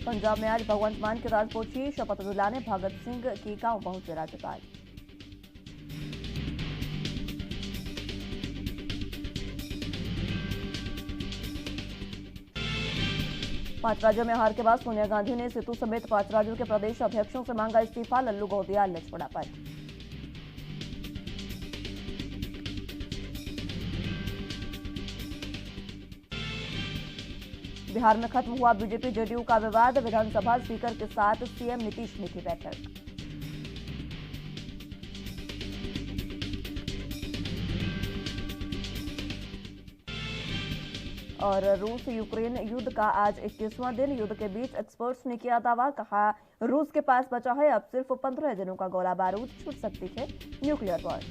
Speaker 1: पंजाब में आज भगवंत मान के राज पहुंची शपथ दिलाने भगत सिंह की गांव पहुंचे राज्यपाल। पांच राज्यों में हार के बाद सोनिया गांधी ने सितू समेत 5 राज्यों के प्रदेश अध्यक्षों से मांगा इस्तीफा, लल्लू गौदियाल ने छोड़ा पद। बिहार में खत्म हुआ बीजेपी जेडीयू का विवाद, विधानसभा स्पीकर के साथ सीएम नीतीश ने की बैठक। और रूस यूक्रेन युद्ध का आज 21वां दिन, युद्ध के बीच एक्सपर्ट्स ने किया दावा, कहा रूस के पास बचा है अब सिर्फ 15 दिनों का गोला बारूद, छूट सकती है न्यूक्लियर वॉर।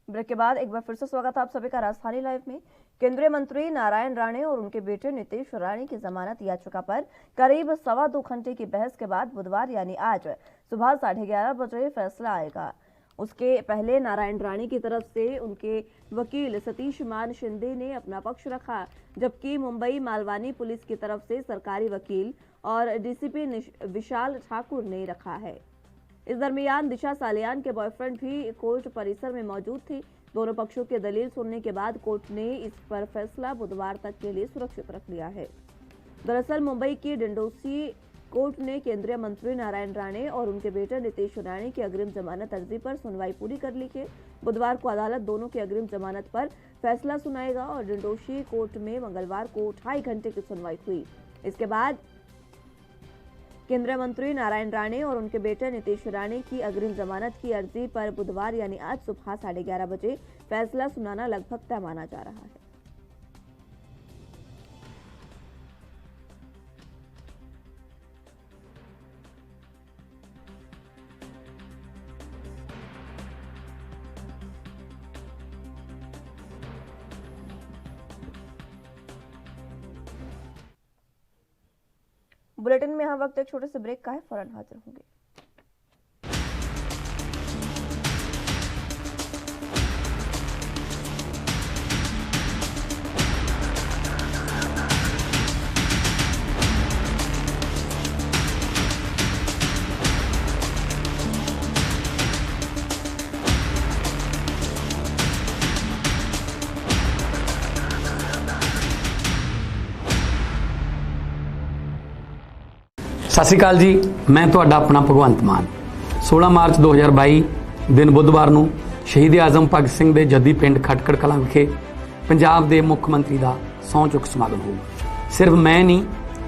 Speaker 1: ब्रेक के बाद एक बार फिर से स्वागत है आप सभी का राजधानी लाइव में। केंद्रीय मंत्री नारायण राणे और उनके बेटे नीतीश राणे की जमानत याचिका पर करीब 1.25 घंटे की बहस के बाद बुधवार यानी आज सुबह 11:30 बजे फैसला आएगा। उसके पहले नारायण राणे की तरफ से उनके वकील सतीश मान शिंदे ने अपना पक्ष रखा, जबकि मुंबई मालवानी पुलिस की तरफ से सरकारी वकील और डीसीपी विशाल ठाकुर ने रखा है। इस दरमियान दिशा सालियान के बॉयफ्रेंड भी कोर्ट परिसर में मौजूद थे। दोनों पक्षों की दलील सुनने के बाद कोर्ट ने इस पर फैसला बुधवार तक के लिए सुरक्षित रख लिया है। दरअसल मुंबई की डिंडोसी कोर्ट ने केंद्रीय मंत्री नारायण राणे और उनके बेटे नीतीश राणे की अग्रिम जमानत अर्जी पर सुनवाई पूरी कर ली है। बुधवार को अदालत दोनों की अग्रिम जमानत पर फैसला सुनाएगा और डिंडोसी कोर्ट में मंगलवार को 2.5 घंटे की सुनवाई हुई। इसके बाद केंद्रीय मंत्री नारायण राणे और उनके बेटे नीतीश राणे की अग्रिम जमानत की अर्जी पर बुधवार यानी आज सुबह 11:30 बजे फैसला सुनाना लगभग तय माना जा रहा है। बुलेटिन में यहाँ वक्त एक छोटे से ब्रेक का है, फौरन हाजिर होंगे।
Speaker 2: सत श्री अकाल जी, मैं ਤੁਹਾਡਾ ਆਪਣਾ ਭਗਵੰਤ ਮਾਨ। 16 ਮਾਰਚ 2022 ਦਿਨ ਬੁੱਧਵਾਰ ਨੂੰ ਸ਼ਹੀਦ ਆਜ਼ਮ ਭਗਤ ਸਿੰਘ ਦੇ ਜੱਦੀ ਪਿੰਡ ਖਟਕੜ ਕਲਾਂ ਵਿਖੇ ਪੰਜਾਬ ਦੇ ਮੁੱਖ ਮੰਤਰੀ ਦਾ ਸਹੁੰ ਚੁੱਕ ਸਮਾਗਮ ਹੋਊਗਾ। ਸਿਰਫ ਮੈਂ ਨਹੀਂ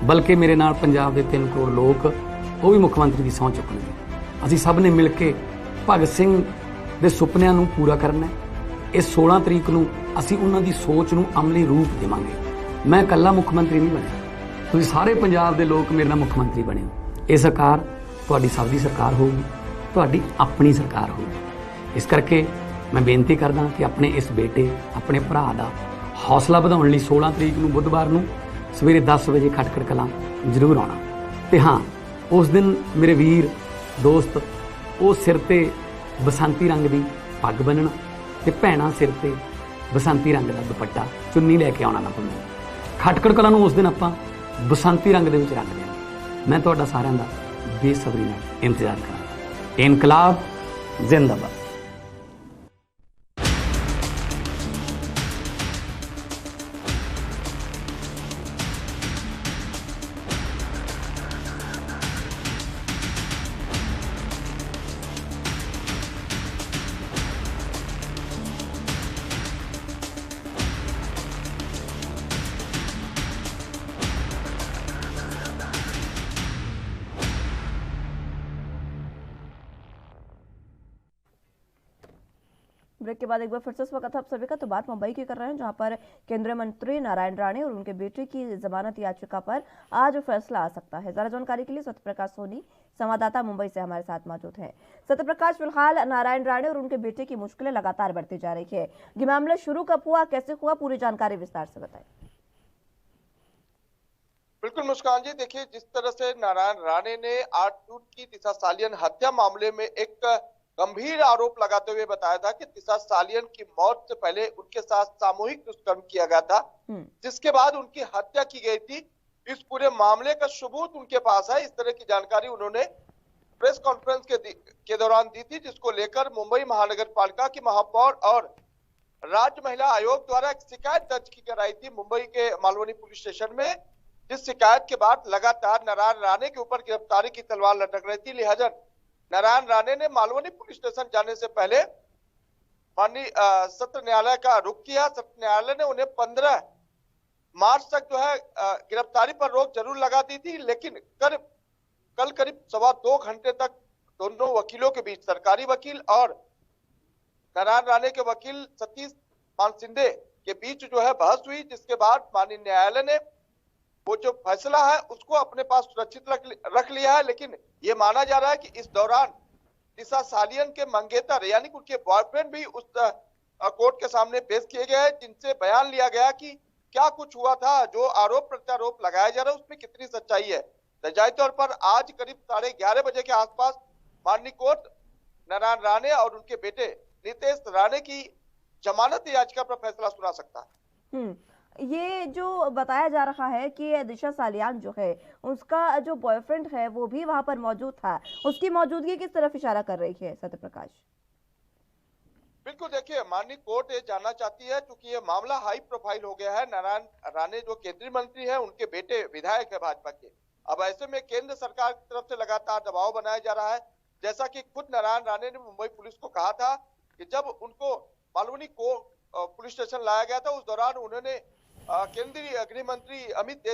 Speaker 2: ਬਲਕਿ ਮੇਰੇ ਨਾਲ ਪੰਜਾਬ ਦੇ 3 ਕਰੋੜ ਲੋਕ ਉਹ ਵੀ ਮੁੱਖ ਮੰਤਰੀ ਦੀ ਸਹੁੰ ਚੁੱਕਣਗੇ। ਅਸੀਂ ਸਭ ਨੇ ਮਿਲ ਕੇ ਭਗਤ ਸਿੰਘ ਦੇ ਸੁਪਨਿਆਂ ਨੂੰ ਪੂਰਾ ਕਰਨਾ ਹੈ। ਇਸ 16 ਤਰੀਕ ਨੂੰ ਅਸੀਂ ਉਹਨਾਂ ਦੀ ਸੋਚ ਨੂੰ ਅਮਲੀ ਰੂਪ ਦੇਵਾਂਗੇ। ਮੈਂ ਇਕੱਲਾ ਮੁੱਖ ਮੰਤਰੀ ਨਹੀਂ ਬਣਿਆ, ਤੁਸੀਂ ਸਾਰੇ ਪੰਜਾਬ ਦੇ ਲੋਕ ਮੇਰੇ ਨਾਲ ਮੁੱਖ ਮੰਤਰੀ ਬਣੇ ਹੋ। ਇਹ ਸਰਕਾਰ ਤੁਹਾਡੀ ਸਭ ਦੀ ਸਰਕਾਰ ਹੋਊਗੀ, ਤੁਹਾਡੀ ਆਪਣੀ ਸਰਕਾਰ ਹੋਊਗੀ। ਇਸ ਕਰਕੇ ਮੈਂ ਬੇਨਤੀ ਕਰਦਾ ਕਿ ਆਪਣੇ ਇਸ ਬੇਟੇ, ਆਪਣੇ ਭਰਾ ਦਾ ਹੌਸਲਾ ਵਧਾਉਣ ਲਈ 16 ਤਰੀਕ ਨੂੰ ਬੁੱਧਵਾਰ ਨੂੰ सवेरे 10 वजे खटखड़ कलां जरूर आउणा। ते हाँ, उस दिन मेरे वीर दोस्त वो सिर ते बसंती रंग की पग बन्नना ते भैणां सिर ते बसंती रंग का दुपट्टा चुन्नी लैके आउणा ना भुल्लना। खटखड़ कलां नूं उस दिन आपां बसंती रंग दे विच रंग देंगे। मैं तुहाडा सारिआं दा बेसबरी नाल इंतजार करांगा। इनकलाब जिंदाबाद।
Speaker 1: ब्रेक के बाद एक बार फिर से स्वागत है आप सभी का। तो बात मुंबई की कर रहे हैं, जहां पर केंद्रीय मंत्री नारायण राणे और उनके बेटे की जमानत याचिका पर आज फैसला आ सकता है। ज्यादा जानकारी के लिए सत्यप्रकाश सोनी संवाददाता मुंबई से हमारे साथ मौजूद हैं। सत्यप्रकाश, फिलहाल नारायण राणे और उनके बेटे की मुश्किलें लगातार बढ़ती जा रही है। ये मामला शुरू कब हुआ, कैसे हुआ, पूरी जानकारी विस्तार से बताएं।
Speaker 6: बिल्कुल मुस्कान जी, देखिए जिस तरह से नारायण राणे ने 8 जून की दिशा सालियन हत्या मामले में एक गंभीर आरोप लगाते हुए बताया था कि दिशा सालियन की मौत से पहले उनके साथ सामूहिक दुष्कर्म किया गया था, जिसके बाद उनकी हत्या की गई थी। इस पूरे मामले का सबूत उनके पास है। इस तरह की जानकारी उन्होंने प्रेस कॉन्फ्रेंस के दौरान दी थी, जिसको लेकर मुंबई महानगर पालिका की महापौर और राज्य महिला आयोग द्वारा एक शिकायत दर्ज की कराई थी मुंबई के मालवनी पुलिस स्टेशन में, जिस शिकायत के बाद लगातार नारायण राणे के ऊपर गिरफ्तारी की तलवार लटक रही थी। लिहाजा नारायण राणे ने मालवनी पुलिस स्टेशन जाने से पहले माननीय सत्र न्यायालय का रुख किया। सत्र न्यायालय ने उन्हें 15 मार्च तक जो है गिरफ्तारी पर रोक जरूर लगा दी थी, लेकिन कल करीब 2.25 घंटे तक दोनों वकीलों के बीच, सरकारी वकील और नारायण राणे के वकील सतीश मान सिंधे के बीच जो है बहस हुई, जिसके बाद माननीय न्यायालय ने वो जो फैसला है उसको अपने पास सुरक्षित रख लिया है। लेकिन ये माना जा रहा है कि इस दौरान दिशा सालियन के मंगेतर यानी कि उनके बॉयफ्रेंड भी उस कोर्ट के सामने पेश किए गए हैं, जिनसे बयान लिया गया कि क्या कुछ हुआ था, जो आरोप प्रत्यारोप लगाया जा रहा है उसमें कितनी सच्चाई है। जायज तौर पर आज करीब 11:30 बजे के आसपास माननीय कोर्ट नारायण राणे और उनके बेटे नितेश राणे की जमानत याचिका पर फैसला सुना सकता है।
Speaker 1: ये जो बताया जा रहा है कि दिशा सालियान जो है उसका जो बॉयफ्रेंड है वो भी वहां पर मौजूद था, उसकी मौजूदगी किस तरफ इशारा कर रही है सत्यप्रकाश?
Speaker 6: बिल्कुल, देखिए माननीय कोर्ट ये जानना चाहती है, क्योंकि ये मामला हाई प्रोफाइल हो गया है। नारायण राणे जो केंद्रीय मंत्री है, उनके बेटे विधायक है भाजपा के। अब ऐसे में केंद्र सरकार की तरफ से लगातार दबाव बनाया जा रहा है। जैसा कि खुद नारायण राणे ने मुंबई पुलिस को कहा था कि जब उनको मालवनी को पुलिस स्टेशन लाया गया था, उस दौरान उन्होंने केंद्रीय गृह मंत्री अमित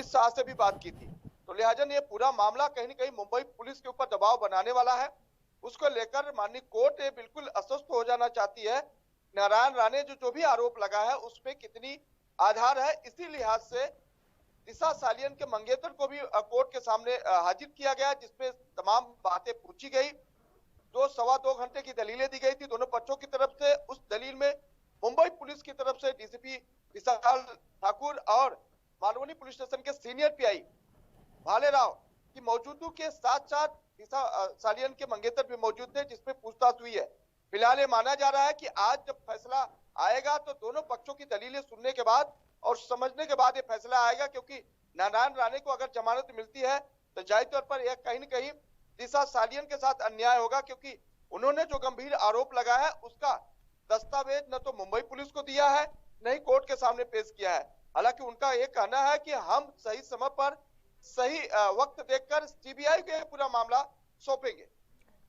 Speaker 6: शाह से भी बात की थी। तो लिहाजा ये पूरा मामला कहीं न कहीं मुंबई पुलिस के ऊपर दबाव बनाने वाला है। उसको लेकर माननीय कोर्ट बिल्कुल अस्वस्थ हो जाना चाहती है। नारायण राणे जो भी आरोप लगा है उसमें कितनी आधार है, इसी लिहाज से दिशा सालियन के मंगेतर को भी कोर्ट के सामने हाजिर किया गया, जिसमें तमाम बातें पूछी गई। जो 2.25 घंटे की दलीलें दी गई थी दोनों पक्षों की तरफ से, उस दलील में मुंबई पुलिस की तरफ से डीसीपी विशाल ठाकुर और मालवनी पुलिस स्टेशन के सीनियर पीआई भाले राव की मौजूदगी के साथ साथ दिशा सालियन के मंगेतर भी मौजूद थे, जिसमें पूछताछ हुई है। फिलहाल ये माना जा रहा है कि आज जब फैसला आएगा तो दोनों पक्षों की दलीलें सुनने के बाद और समझने के बाद ये फैसला आएगा, क्योंकि नारायण राणे को अगर जमानत मिलती है तो जाहिर तौर पर यह कहीं न कहीं दिशा सालियन के साथ अन्याय होगा, क्योंकि उन्होंने जो गंभीर आरोप लगाया है उसका दस्तावेज न तो मुंबई पुलिस को दिया है, न ही कोर्ट के सामने पेश किया है। हालांकि उनका ये कहना है कि हम सही समय पर सही वक्त देखकर सीबीआई को पूरा मामला सौंपेंगे।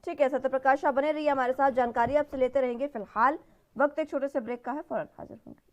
Speaker 1: ठीक है सत्यप्रकाश, आप बने रहिए हमारे साथ, जानकारी आपसे लेते रहेंगे। फिलहाल वक्त एक छोटे से ब्रेक का है, फौरन हाजिर होंगे।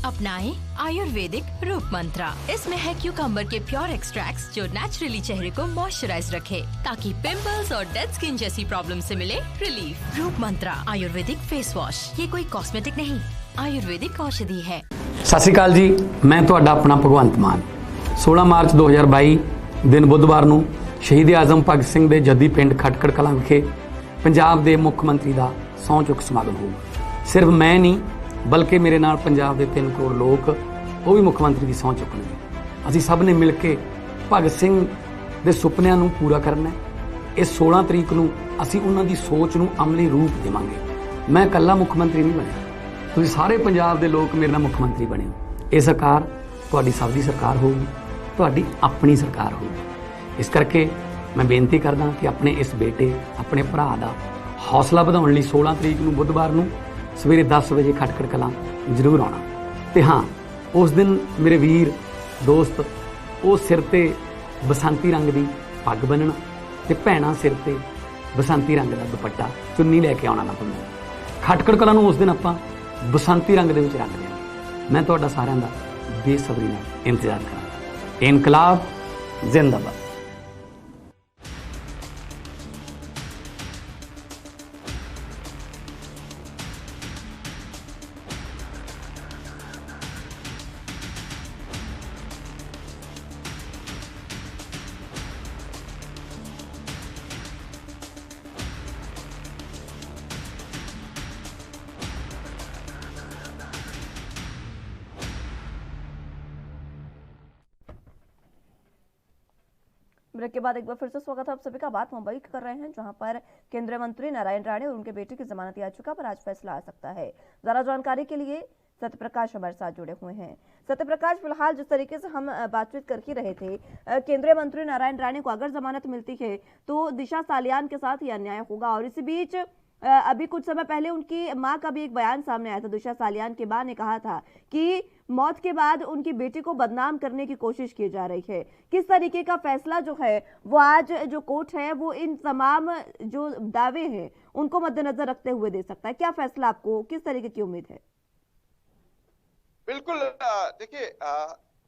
Speaker 4: अपनाएं आयुर्वेदिक रूप मंत्रा। इसमें है क्यूकम्बर के प्योर एक्सट्रैक्ट्स जो नेचुरली चेहरे को मॉइस्चराइज रखे ताकि पिंपल्स और डेड स्किन जैसी प्रॉब्लम से मिले रिलीफ। रूप मंत्रा आयुर्वेदिक फेस वॉश, ये कोई कॉस्मेटिक नहीं, आयुर्वेदिक औषधि है।
Speaker 2: ਸਤਿ ਸ਼੍ਰੀ ਅਕਾਲ ਜੀ, ਮੈਂ ਤੁਹਾਡਾ ਆਪਣਾ ਭਗਵੰਤ ਮਾਨ। 16 ਮਾਰਚ 2022 ਦਿਨ ਬੁੱਧਵਾਰ ਨੂੰ ਸ਼ਹੀਦ ਆਜ਼ਮ ਭਗਤ ਸਿੰਘ ਦੇ ਜੱਦੀ ਪਿੰਡ ਖਟਕੜ ਕਲਾਂ ਵਿਖੇ ਪੰਜਾਬ ਦੇ ਮੁੱਖ ਮੰਤਰੀ ਦਾ ਸਹੁੰ ਚੁੱਕ ਸਮਾਗਮ ਹੋਊਗਾ। ਸਿਰਫ ਮੈਂ ਨਹੀਂ ਬਲਕਿ ਮੇਰੇ ਨਾਲ ਪੰਜਾਬ ਦੇ 3 ਕਰੋੜ ਲੋਕ ਉਹ ਵੀ ਮੁੱਖ ਮੰਤਰੀ ਦੀ ਸਹੁੰ ਚੁੱਕਣਗੇ। ਅਸੀਂ ਸਭ ਨੇ ਮਿਲ ਕੇ ਭਗਤ ਸਿੰਘ ਦੇ ਸੁਪਨਿਆਂ ਨੂੰ ਪੂਰਾ ਕਰਨਾ ਹੈ। ਇਸ 16 ਤਰੀਕ ਨੂੰ ਅਸੀਂ ਉਹਨਾਂ ਦੀ ਸੋਚ ਨੂੰ ਅਮਲੀ ਰੂਪ ਦੇਵਾਂਗੇ। ਮੈਂ ਇਕੱਲਾ ਮੁੱਖ ਮੰਤਰੀ ਨਹੀਂ ਬਣਿਆ, ਤੁਸੀਂ ਸਾਰੇ ਪੰਜਾਬ ਦੇ ਲੋਕ ਮੇਰੇ ਨਾਲ ਮੁੱਖ ਮੰਤਰੀ ਬਣੇ ਹੋ। ਇਹ ਸਰਕਾਰ ਤੁਹਾਡੀ ਸਭ ਦੀ ਸਰਕਾਰ ਹੋਊਗੀ, ਤੁਹਾਡੀ ਆਪਣੀ ਸਰਕਾਰ ਹੋਊਗੀ। ਇਸ ਕਰਕੇ ਮੈਂ ਬੇਨਤੀ ਕਰਦਾ ਕਿ ਆਪਣੇ ਇਸ ਬੇਟੇ ਆਪਣੇ ਭਰਾ ਦਾ ਹੌਸਲਾ ਵਧਾਉਣ ਲਈ 16 ਤਰੀਕ ਨੂੰ ਬੁੱਧਵਾਰ ਨੂੰ ਸਵੇਰੇ 10 ਵਜੇ ਖਟਕੜ ਕਲਾਂ ਜ਼ਰੂਰ ਆਉਣਾ। ਤੇ ਹਾਂ, ਉਸ ਦਿਨ ਮੇਰੇ ਵੀਰ ਦੋਸਤ ਉਹ ਸਿਰ ਤੇ ਬਸੰਤੀ ਰੰਗ ਦੀ ਪੱਗ ਬੰਨਣਾ ਤੇ ਭੈਣਾਂ ਸਿਰ ਤੇ ਬਸੰਤੀ ਰੰਗ ਦਾ ਦੁਪੱਟਾ ਚੁੰਨੀ ਲੈ ਕੇ ਆਉਣਾ ਨਾ ਭੁੱਲਣਾ। ਖਟਕੜ ਕਲਾਂ ਨੂੰ ਉਸ ਦਿਨ ਆਪਾਂ ਬਸੰਤੀ ਰੰਗ ਦੇ ਵਿੱਚ ਰੰਗ ਦੇਣਾ। ਮੈਂ ਤੁਹਾਡਾ ਸਾਰਿਆਂ ਦਾ ਬੇਸਬਰੀ ਨਾਲ ਇੰਤਜ਼ਾਰ ਕਰਾਂਗਾ। ਇਨਕਲਾਬ ਜ਼ਿੰਦਾਬਾਦ।
Speaker 1: ब्रेक के बाद एक बार फिर से स्वागत है आप सभी का। बात मुंबई की कर रहे हैं, जहां पर केंद्रीय मंत्री नारायण राणे और उनके बेटे की जमानत याचिका पर आज फैसला आ सकता है। ज्यादा जानकारी के लिए सत्यप्रकाश हमारे साथ जुड़े हुए हैं। सत्यप्रकाश, फिलहाल जिस तरीके से हम बातचीत कर ही रहे थे, केंद्रीय मंत्री नारायण राणे को अगर जमानत मिलती है तो दिशा सालियान के साथ ये अन्याय होगा। और इसी बीच अभी कुछ समय पहले उनकी मां का भी एक बयान सामने आया था। दिशा सालियान की मां ने कहा था कि मौत के बाद उनकी बेटी को बदनाम करने की कोशिश की जा रही है। किस तरीके का फैसला जो है वो आज जो कोर्ट है वो इन तमाम जो दावे हैं उनको मद्देनजर रखते हुए दे सकता है? क्या फैसला आपको किस तरीके की उम्मीद है?
Speaker 6: बिल्कुल, देखिए,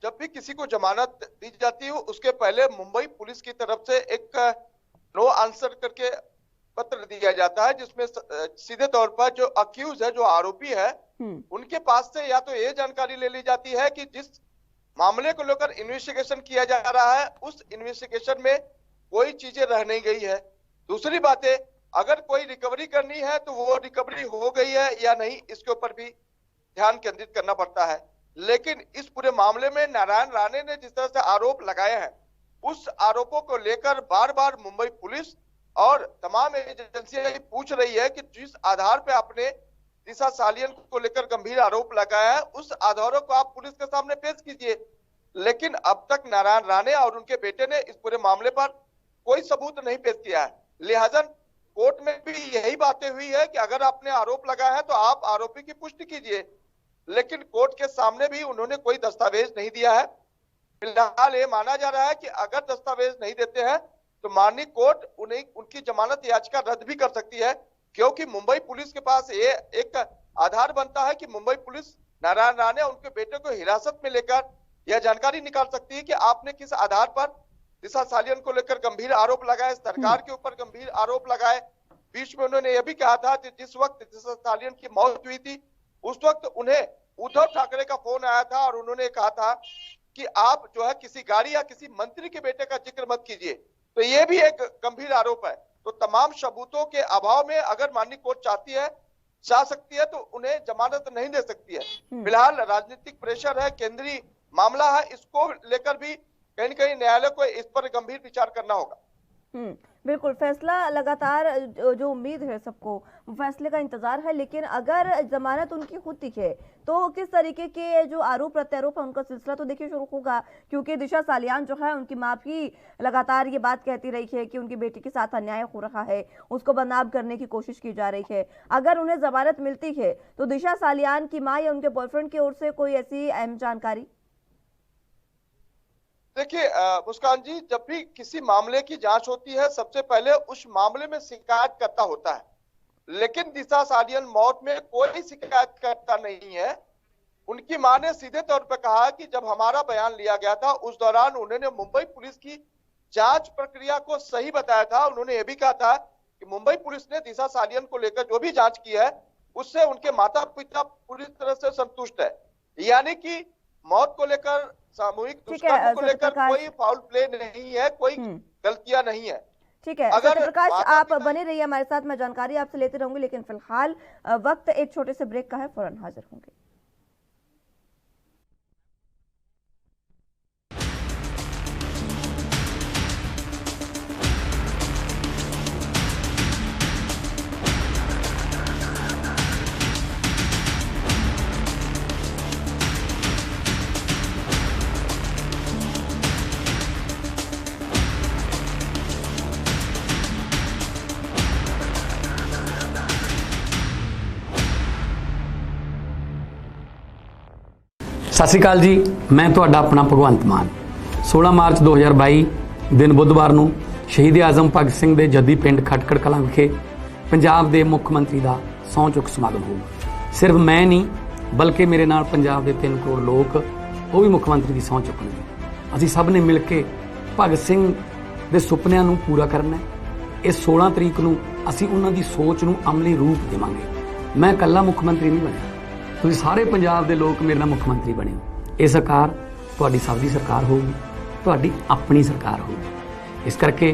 Speaker 6: जब भी किसी को जमानत दी जाती है उसके पहले मुंबई पुलिस की तरफ से एक नो आंसर करके पत्र दिया जाता है, जिसमें सीधे तौर पर जो अक्यूज है, जो आरोपी है, उनके पास से या तो ये जानकारी ले ली जाती है कि जिस मामले को लेकर इन्वेस्टिगेशन किया जा रहा है उस इन्वेस्टिगेशन में कोई चीजें रह नहीं गई है। दूसरी बात है, अगर कोई रिकवरी करनी है तो वो रिकवरी हो गई है या नहीं, इसके ऊपर भी ध्यान केंद्रित करना पड़ता है। लेकिन इस पूरे मामले में नारायण राणे ने जिस तरह से आरोप लगाए हैं, उस आरोपों को लेकर बार बार मुंबई पुलिस और तमाम एजेंसियां पूछ रही है कि जिस आधार पे आपने दिशा सालियन को लेकर गंभीर आरोप लगाया है उस आधारों को आप पुलिस के सामने पेश कीजिए। लेकिन अब तक नारायण राणे और उनके बेटे ने इस पूरे मामले पर कोई सबूत नहीं पेश किया है। लिहाजा कोर्ट में भी यही बातें हुई है कि अगर आपने आरोप लगाया है तो आप आरोपी की पुष्टि कीजिए। लेकिन कोर्ट के सामने भी उन्होंने कोई दस्तावेज नहीं दिया है। फिलहाल ये माना जा रहा है कि अगर दस्तावेज नहीं देते हैं तो माननीय कोर्ट उन्हें उनकी जमानत याचिका रद्द भी कर सकती है, क्योंकि मुंबई पुलिस के पास ये एक आधार बनता है कि मुंबई पुलिस नारायण राणे और उनके बेटे को हिरासत में लेकर यह जानकारी निकाल सकती है कि आपने किस आधार पर दिशा सालियन को लेकर गंभीर आरोप लगाए, सरकार के ऊपर गंभीर आरोप लगाए। बीच में उन्होंने यह भी कहा था कि जिस वक्त दिशा सालियन की मौत हुई थी उस वक्त उन्हें उद्धव ठाकरे का फोन आया था और उन्होंने कहा था कि आप जो है किसी गाड़ी या किसी मंत्री के बेटे का जिक्र मत कीजिए। तो ये भी एक गंभीर आरोप है। तो तमाम सबूतों के अभाव में अगर माननीय कोर्ट चाह सकती है तो उन्हें जमानत नहीं दे सकती है। फिलहाल राजनीतिक प्रेशर है, केंद्रीय मामला है, इसको लेकर भी कहीं न कहीं न्यायालय को इस पर गंभीर विचार करना होगा।
Speaker 1: बिल्कुल, फैसला लगातार जो उम्मीद है सबको वो फैसले का इंतजार है। लेकिन अगर जमानत उनकी होती है तो किस तरीके के जो आरोप प्रत्यारोप है उनका सिलसिला तो देखिए शुरू होगा, क्योंकि दिशा सालियान जो है उनकी मां भी लगातार ये बात कहती रही है कि उनकी बेटी के साथ अन्याय हो रहा है, उसको बदनाम करने की कोशिश की जा रही है। अगर उन्हें जमानत मिलती है तो दिशा सालियान की मां या उनके बॉयफ्रेंड की ओर से कोई ऐसी अहम जानकारी?
Speaker 6: देखिए मुस्कान जी, जब भी किसी मामले की जांच होती है सबसे पहले उस मामले में शिकायतकर्ता होता है, लेकिन दिशा सालियन मौत में कोई शिकायतकर्ता नहीं है। उनकी मां ने सीधे तौर पर कहा कि जब हमारा बयान लिया गया था उस दौरान उन्होंने मुंबई पुलिस की जांच प्रक्रिया को सही बताया था। उन्होंने यह भी कहा था कि मुंबई पुलिस ने दिशा सालियन को लेकर जो भी जांच की है उससे उनके माता पिता पूरी तरह से संतुष्ट है, यानी कि मौत को लेकर, सामूहिक दुष्कर्म को लेकर कोई फाउल प्ले नहीं है, कोई गलतियां नहीं है।
Speaker 1: ठीक है सत्यप्रकाश, आप बने रहिए हमारे साथ, मैं जानकारी आपसे लेते रहूंगी, लेकिन फिलहाल वक्त एक छोटे से ब्रेक का है, फौरन हाजिर होंगे।
Speaker 2: ਸਤਿ ਸ਼੍ਰੀ ਅਕਾਲ ਜੀ, ਮੈਂ ਤੁਹਾਡਾ ਆਪਣਾ ਭਗਵੰਤ ਮਾਨ। 16 ਮਾਰਚ 2022 ਦਿਨ ਬੁੱਧਵਾਰ ਨੂੰ ਸ਼ਹੀਦ ਆਜ਼ਮ ਭਗਤ ਸਿੰਘ ਦੇ ਜੱਦੀ ਪਿੰਡ ਖਟਕੜ ਕਲਾਂ ਵਿਖੇ ਪੰਜਾਬ ਦੇ ਮੁੱਖ ਮੰਤਰੀ ਦਾ ਸਹੁੰ ਚੁੱਕ ਸਮਾਗਮ ਹੋਊਗਾ। ਸਿਰਫ ਮੈਂ ਨਹੀਂ ਬਲਕਿ ਮੇਰੇ ਨਾਲ ਪੰਜਾਬ ਦੇ 3 ਕਰੋੜ ਲੋਕ ਉਹ ਵੀ ਮੁੱਖ ਮੰਤਰੀ ਦੀ ਸਹੁੰ ਚੁੱਕਣਗੇ। ਅਸੀਂ ਸਭ ਨੇ ਮਿਲ ਕੇ ਭਗਤ ਸਿੰਘ ਦੇ ਸੁਪਨਿਆਂ ਨੂੰ ਪੂਰਾ ਕਰਨਾ ਹੈ। ਇਸ 16 ਤਰੀਕ ਨੂੰ ਅਸੀਂ ਉਹਨਾਂ ਦੀ ਸੋਚ ਨੂੰ ਅਮਲੀ ਰੂਪ ਦੇਵਾਂਗੇ। ਮੈਂ ਇਕੱਲਾ ਮੁੱਖ ਮੰਤਰੀ ਨਹੀਂ ਬਣਿਆ, ਤੁਸੀਂ ਸਾਰੇ ਪੰਜਾਬ ਦੇ ਲੋਕ ਮੇਰੇ ਨਾਲ ਮੁੱਖ ਮੰਤਰੀ ਬਣੇ ਹੋ। ਇਹ ਸਰਕਾਰ ਤੁਹਾਡੀ ਸਭ ਦੀ ਸਰਕਾਰ ਹੋਊਗੀ, ਤੁਹਾਡੀ ਆਪਣੀ ਸਰਕਾਰ ਹੋਊਗੀ। ਇਸ ਕਰਕੇ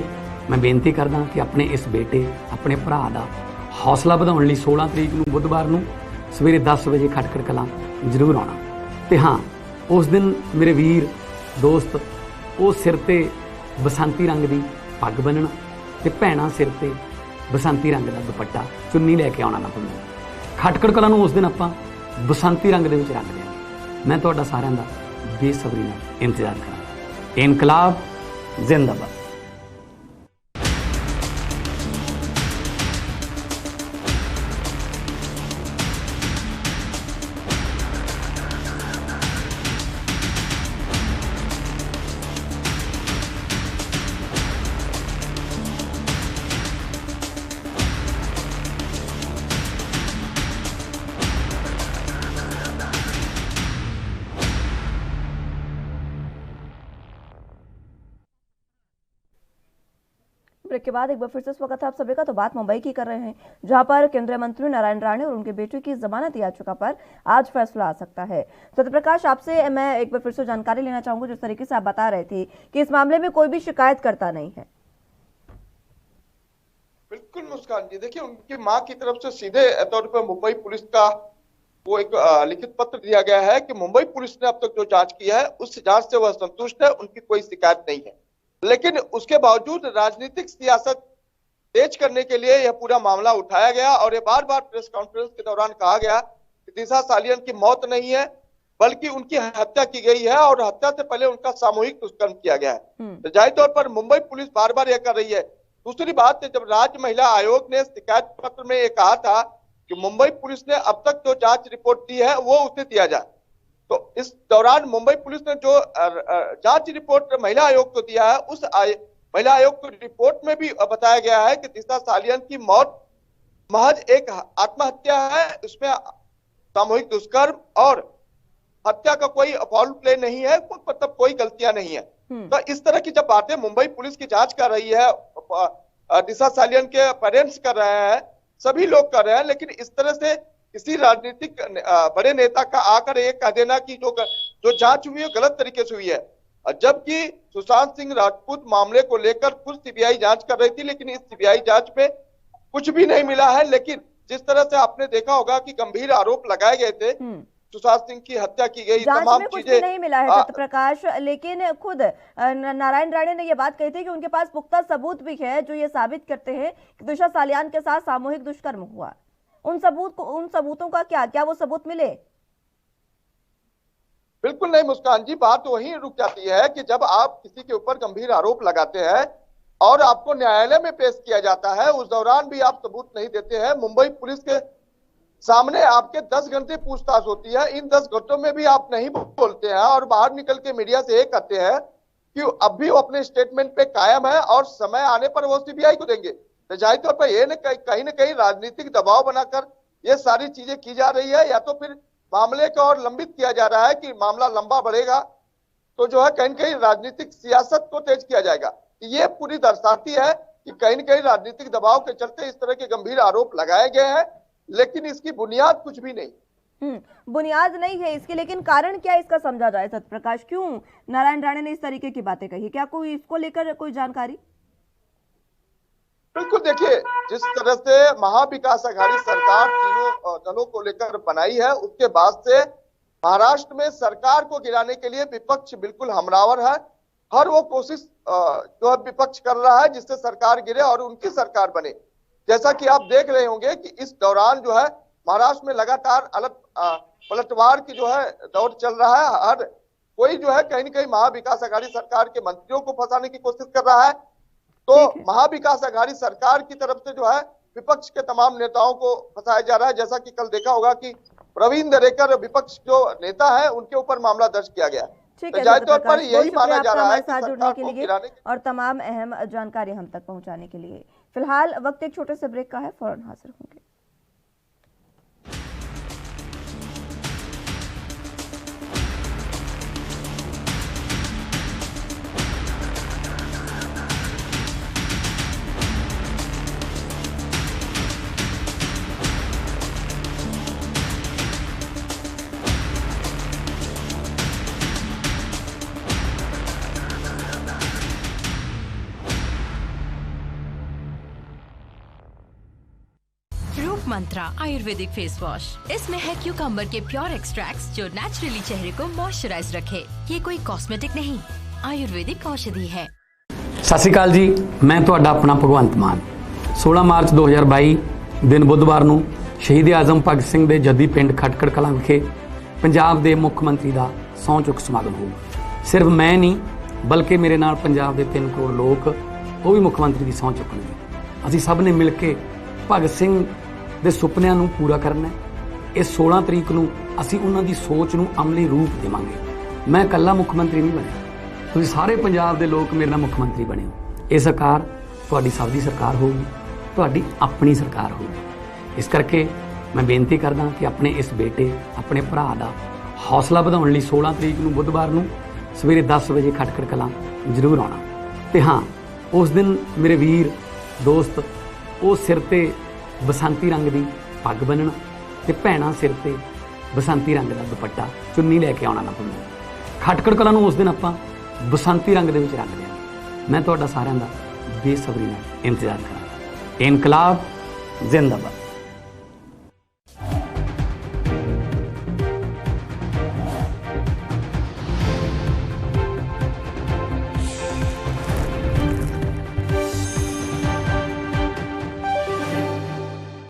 Speaker 2: ਮੈਂ ਬੇਨਤੀ ਕਰਦਾ ਕਿ ਆਪਣੇ ਇਸ ਬੇਟੇ, ਆਪਣੇ ਭਰਾ ਦਾ ਹੌਸਲਾ ਵਧਾਉਣ ਲਈ 16 ਤਰੀਕ ਨੂੰ ਬੁੱਧਵਾਰ ਨੂੰ ਸਵੇਰੇ 10 ਵਜੇ ਖਟਕੜ ਕਲਾਂ ਜ਼ਰੂਰ ਆਉਣਾ। ਤੇ ਹਾਂ, ਉਸ ਦਿਨ ਮੇਰੇ ਵੀਰ ਦੋਸਤ ਉਹ ਸਿਰ ਤੇ ਬਸੰਤੀ ਰੰਗ ਦੀ ਪੱਗ ਬੰਨਣਾ ਤੇ ਭੈਣਾਂ ਸਿਰ ਤੇ ਬਸੰਤੀ ਰੰਗ ਦਾ ਦੁਪੱਟਾ ਚੁੰਨੀ ਲੈ ਕੇ ਆਉਣਾ ਨਾ ਭੁੱਲਣਾ। ਖਟਕੜ ਕਲਾਂ ਨੂੰ ਉਸ ਦਿਨ ਆਪਾਂ ਬਸੰਤੀ ਰੰਗ ਦੇ ਵਿੱਚ ਰੰਗ ਦਿਆਂਗੇ। ਮੈਂ ਤੁਹਾਡਾ ਸਾਰਿਆਂ ਦਾ ਬੇਸਬਰੀ ਨਾਲ ਇੰਤਜ਼ਾਰ ਕਰਾਂਗਾ। ਇਨਕਲਾਬ ਜ਼ਿੰਦਾਬਾਦ।
Speaker 1: ब्रेक के बाद एक बार फिर से स्वागत है आप सभी का। तो बात मुंबई की कर रहे हैं, जहां पर केंद्रीय मंत्री नारायण राणे और उनके बेटे की जमानत याचिका पर आज फैसला आ सकता है। सत्यप्रकाश, आपसे मैं एक बार फिर से जानकारी लेना चाहूंगा। जिस तरीके से आप बता रहे थे कि इस मामले में कोई भी शिकायत करता नहीं है।
Speaker 6: बिल्कुल मुस्कान जी, देखिए उनकी मां की तरफ से सीधे तौर पर मुंबई पुलिस का वो एक लिखित पत्र दिया गया है कि मुंबई पुलिस ने अब तक जो जांच की है उस जांच से वह संतुष्ट है, उनकी कोई शिकायत नहीं है। लेकिन उसके बावजूद राजनीतिक सियासत तेज करने के लिए यह पूरा मामला उठाया गया और ये बार बार प्रेस कॉन्फ्रेंस के दौरान कहा गया कि दिशा सालियन की मौत नहीं है बल्कि उनकी हत्या की गई है और हत्या से पहले उनका सामूहिक दुष्कर्म किया गया है। तो जाहिर तौर पर मुंबई पुलिस बार बार यह कर रही है। दूसरी बात, जब राज्य महिला आयोग ने शिकायत पत्र में यह कहा था कि मुंबई पुलिस ने अब तक जो जांच रिपोर्ट दी है वो उसे दिया जाए, तो इस दौरान मुंबई पुलिस ने जो जांच रिपोर्ट महिला आयोग को दिया है उस महिला आयोग की रिपोर्ट में भी बताया गया है कि दिशा सालियन की मौत महज एक आत्महत्या है, उसमें सामूहिक दुष्कर्म और हत्या का कोई फाउल प्ले नहीं है, मतलब कोई गलतियां नहीं है। तो इस तरह की जब बातें मुंबई पुलिस की जांच कर रही है, दिशा सालियन के पेरेंट्स कर रहे हैं, सभी लोग कर रहे हैं, लेकिन इस तरह से किसी राजनीतिक बड़े नेता का आकर ये कह देना कि जो जांच हुई है गलत तरीके से हुई है, जबकि सुशांत सिंह राजपूत मामले को लेकर खुद सीबीआई जांच कर रही थी, लेकिन इस सीबीआई जांच में कुछ भी नहीं मिला है। लेकिन जिस तरह से आपने देखा होगा कि गंभीर आरोप लगाए गए थे, सुशांत सिंह की हत्या की गई, तमाम
Speaker 1: कुछ भी नहीं मिला है सत्यप्रकाश, लेकिन खुद नारायण राणे ने यह बात कही थी कि उनके पास पुख्ता सबूत भी है जो ये साबित करते हैं कि दिशा सालियान के साथ सामूहिक दुष्कर्म हुआ। उन सबूतों का क्या वो सबूत मिले?
Speaker 6: बिल्कुल नहीं मुस्कान जी, बात वहीं रुक जाती है कि जब आप किसी के ऊपर गंभीर आरोप लगाते हैं और आपको न्यायालय में पेश किया जाता है, उस दौरान भी आप सबूत नहीं देते हैं। मुंबई पुलिस के सामने आपके 10 घंटे पूछताछ होती है, इन 10 घंटों में भी आप नहीं बोलते हैं और बाहर निकल के मीडिया से ये कहते हैं कि अब भी वो अपने स्टेटमेंट पे कायम है और समय आने पर वो सीबीआई को देंगे। तो जाहिर तौर पर ये कहीं ना कहीं राजनीतिक दबाव बनाकर ये सारी चीजें की जा रही है, या तो फिर मामले को और लंबित किया जा रहा है कि मामला लंबा बढ़ेगा तो जो है कहीं न कहीं राजनीतिक सियासत को तेज किया जाएगा। ये पूरी दर्शाती है कि कहीं न कहीं राजनीतिक दबाव के चलते इस तरह के गंभीर आरोप लगाए गए हैं, लेकिन इसकी बुनियाद कुछ भी नहीं।
Speaker 1: बुनियाद नहीं है इसकी, लेकिन कारण क्या इसका समझा जाए सत्यप्रकाश? क्यों नारायण राणे ने इस तरीके की बातें कही? क्या कोई इसको लेकर कोई जानकारी?
Speaker 6: बिल्कुल, देखिए जिस तरह से महाविकास अघाड़ी सरकार तीनों दलों को लेकर बनाई है, उसके बाद से महाराष्ट्र में सरकार को गिराने के लिए विपक्ष बिल्कुल हमलावर है। हर वो कोशिश जो है विपक्ष कर रहा है जिससे सरकार गिरे और उनकी सरकार बने। जैसा कि आप देख रहे होंगे कि इस दौरान जो है महाराष्ट्र में लगातार पलटवार की जो है दौर चल रहा है। हर कोई जो है कहीं न कहीं महाविकास अघाड़ी सरकार के मंत्रियों को फंसाने की कोशिश कर रहा है। तो महाविकास अघाड़ी सरकार की तरफ से जो है विपक्ष के तमाम नेताओं को फंसाया जा रहा है। जैसा कि कल देखा होगा कि प्रवीण दरेकर विपक्ष जो नेता है उनके ऊपर मामला दर्ज किया गया।
Speaker 1: ठीक
Speaker 6: तो
Speaker 1: है,
Speaker 6: जाहिर तौर पर यही माना जा रहा है कि
Speaker 1: साथ जुड़ने
Speaker 6: सरकार
Speaker 1: के
Speaker 6: को
Speaker 1: लिए
Speaker 6: गिराने
Speaker 1: और तमाम अहम जानकारी हम तक पहुंचाने के लिए। फिलहाल वक्त एक छोटे से ब्रेक का है, फौरन हाजिर होंगे।
Speaker 4: रूप मंत्रा आयुर्वेदिक फेस वॉश। इसमें है क्यूकम्बर के प्योर एक्सट्रैक्ट्स जो नेचुरली चेहरे को मॉइस्चराइज रखे। ये कोई कॉस्मेटिक नहीं, आयुर्वेदिक औषधि है।
Speaker 2: ਸਤਿ ਸ਼੍ਰੀ ਅਕਾਲ ਜੀ, ਮੈਂ ਤੁਹਾਡਾ ਆਪਣਾ ਭਗਵੰਤ ਮਾਨ। 16 ਮਾਰਚ 2022 ਦਿਨ ਬੁੱਧਵਾਰ ਨੂੰ ਸ਼ਹੀਦ ਆਜ਼ਮ ਭਗਤ ਸਿੰਘ ਦੇ ਜੱਦੀ ਪਿੰਡ ਖਟਕੜ ਕਲਾਂ ਵਿਖੇ ਪੰਜਾਬ ਦੇ ਮੁੱਖ ਮੰਤਰੀ ਦਾ ਸਹੁੰ ਚੁੱਕ ਸਮਾਗਮ ਹੋਊਗਾ। ਸਿਰਫ ਮੈਂ ਨਹੀਂ ਬਲਕਿ ਮੇਰੇ ਨਾਲ ਪੰਜਾਬ ਦੇ 3 ਕਰੋੜ ਲੋਕ ਉਹ ਵੀ ਮੁੱਖ ਮੰਤਰੀ ਦੀ ਸਹੁੰ ਚੁੱਕਣਗੇ। ਅਸੀਂ ਸਭ ਨੇ ਮਿਲ ਕੇ ਭਗਤ ਸਿੰਘ ਦੇ ਸੁਪਨਿਆਂ ਨੂੰ ਪੂਰਾ ਕਰਨਾ ਹੈ। ਇਹ 16 ਤਰੀਕ ਨੂੰ ਅਸੀਂ ਉਹਨਾਂ ਦੀ ਸੋਚ ਨੂੰ ਅਮਲੀ ਰੂਪ ਦੇਵਾਂਗੇ। ਮੈਂ ਇਕੱਲਾ ਮੁੱਖ ਮੰਤਰੀ ਨਹੀਂ ਬਣਿਆ, ਤੁਸੀਂ ਸਾਰੇ ਪੰਜਾਬ ਦੇ ਲੋਕ ਮੇਰੇ ਨਾਲ ਮੁੱਖ ਮੰਤਰੀ ਬਣੇ ਹੋ। ਇਹ ਸਰਕਾਰ ਤੁਹਾਡੀ ਸਭ ਦੀ ਸਰਕਾਰ ਹੋਊਗੀ, ਤੁਹਾਡੀ ਆਪਣੀ ਸਰਕਾਰ ਹੋਊਗੀ। ਇਸ ਕਰਕੇ ਮੈਂ ਬੇਨਤੀ ਕਰਦਾ ਕਿ ਆਪਣੇ ਇਸ ਬੇਟੇ ਆਪਣੇ ਭਰਾ ਦਾ ਹੌਸਲਾ ਵਧਾਉਣ ਲਈ 16 ਤਰੀਕ ਨੂੰ ਬੁੱਧਵਾਰ ਨੂੰ ਸਵੇਰੇ 10 ਵਜੇ ਖਟਕੜ ਕਲਾਂ ਜ਼ਰੂਰ ਆਉਣਾ। ਤੇ ਹਾਂ, ਉਸ ਦਿਨ ਮੇਰੇ ਵੀਰ ਦੋਸਤ ਉਹ ਸਿਰ ਤੇ ਬਸੰਤੀ ਰੰਗ ਦੀ ਪੱਗ ਬੰਨਣਾ ਤੇ ਭੈਣਾਂ ਸਿਰ ਤੇ ਬਸੰਤੀ ਰੰਗ ਦਾ ਦੁਪੱਟਾ ਚੁੰਨੀ ਲੈ ਕੇ ਆਉਣਾ ਨਾ ਭੁੱਲਣਾ। ਖਟਕੜ ਕਲਾਂ ਨੂੰ ਉਸ ਦਿਨ ਆਪਾਂ ਬਸੰਤੀ ਰੰਗ ਦੇ ਵਿੱਚ ਰੰਗ ਦਿਆਂਗੇ। ਮੈਂ ਤੁਹਾਡਾ ਸਾਰਿਆਂ ਦਾ ਬੇਸਬਰੀ ਨਾਲ ਇੰਤਜ਼ਾਰ ਕਰਾਂਗਾ। ਇਨਕਲਾਬ ਜ਼ਿੰਦਾਬਾਦ।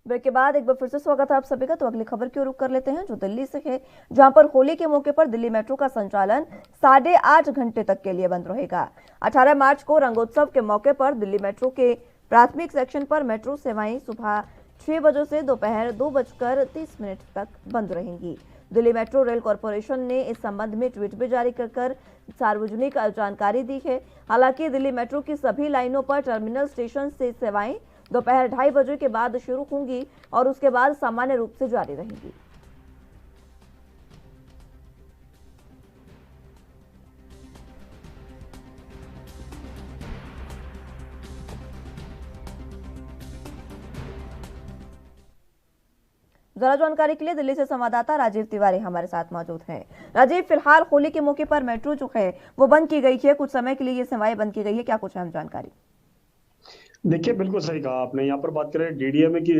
Speaker 1: ब्रेक के बाद एक बार फिर से स्वागत है आप सभी का। तो अगली खबर की ओर रुख कर लेते हैं जो दिल्ली से है, जहां पर होली के मौके पर दिल्ली मेट्रो का संचालन 8.5 घंटे तक के लिए बंद रहेगा। 18 मार्च को रंगोत्सव के मौके पर दिल्ली मेट्रो के प्राथमिक सेक्शन पर मेट्रो सेवाएं सुबह 6 बजे से दोपहर 2:30 तक बंद रहेंगी। दिल्ली मेट्रो रेल कॉरपोरेशन ने इस संबंध में ट्वीट भी जारी कर सार्वजनिक जानकारी दी है। हालांकि दिल्ली मेट्रो की सभी लाइनों पर टर्मिनल स्टेशन से सेवाएं दोपहर 2:30 बजे के बाद शुरू होंगी और उसके बाद सामान्य रूप से जारी रहेंगी। ज्यादा जानकारी के लिए दिल्ली से संवाददाता राजीव तिवारी हमारे साथ मौजूद हैं। राजीव, फिलहाल होली के मौके पर मेट्रो जो है वो बंद की गई है, कुछ समय के लिए ये सेवाएं बंद की गई है, क्या कुछ अहम जानकारी?
Speaker 7: देखिए, बिल्कुल सही कहा आपने। यहाँ पर बात करें डीडीएम की,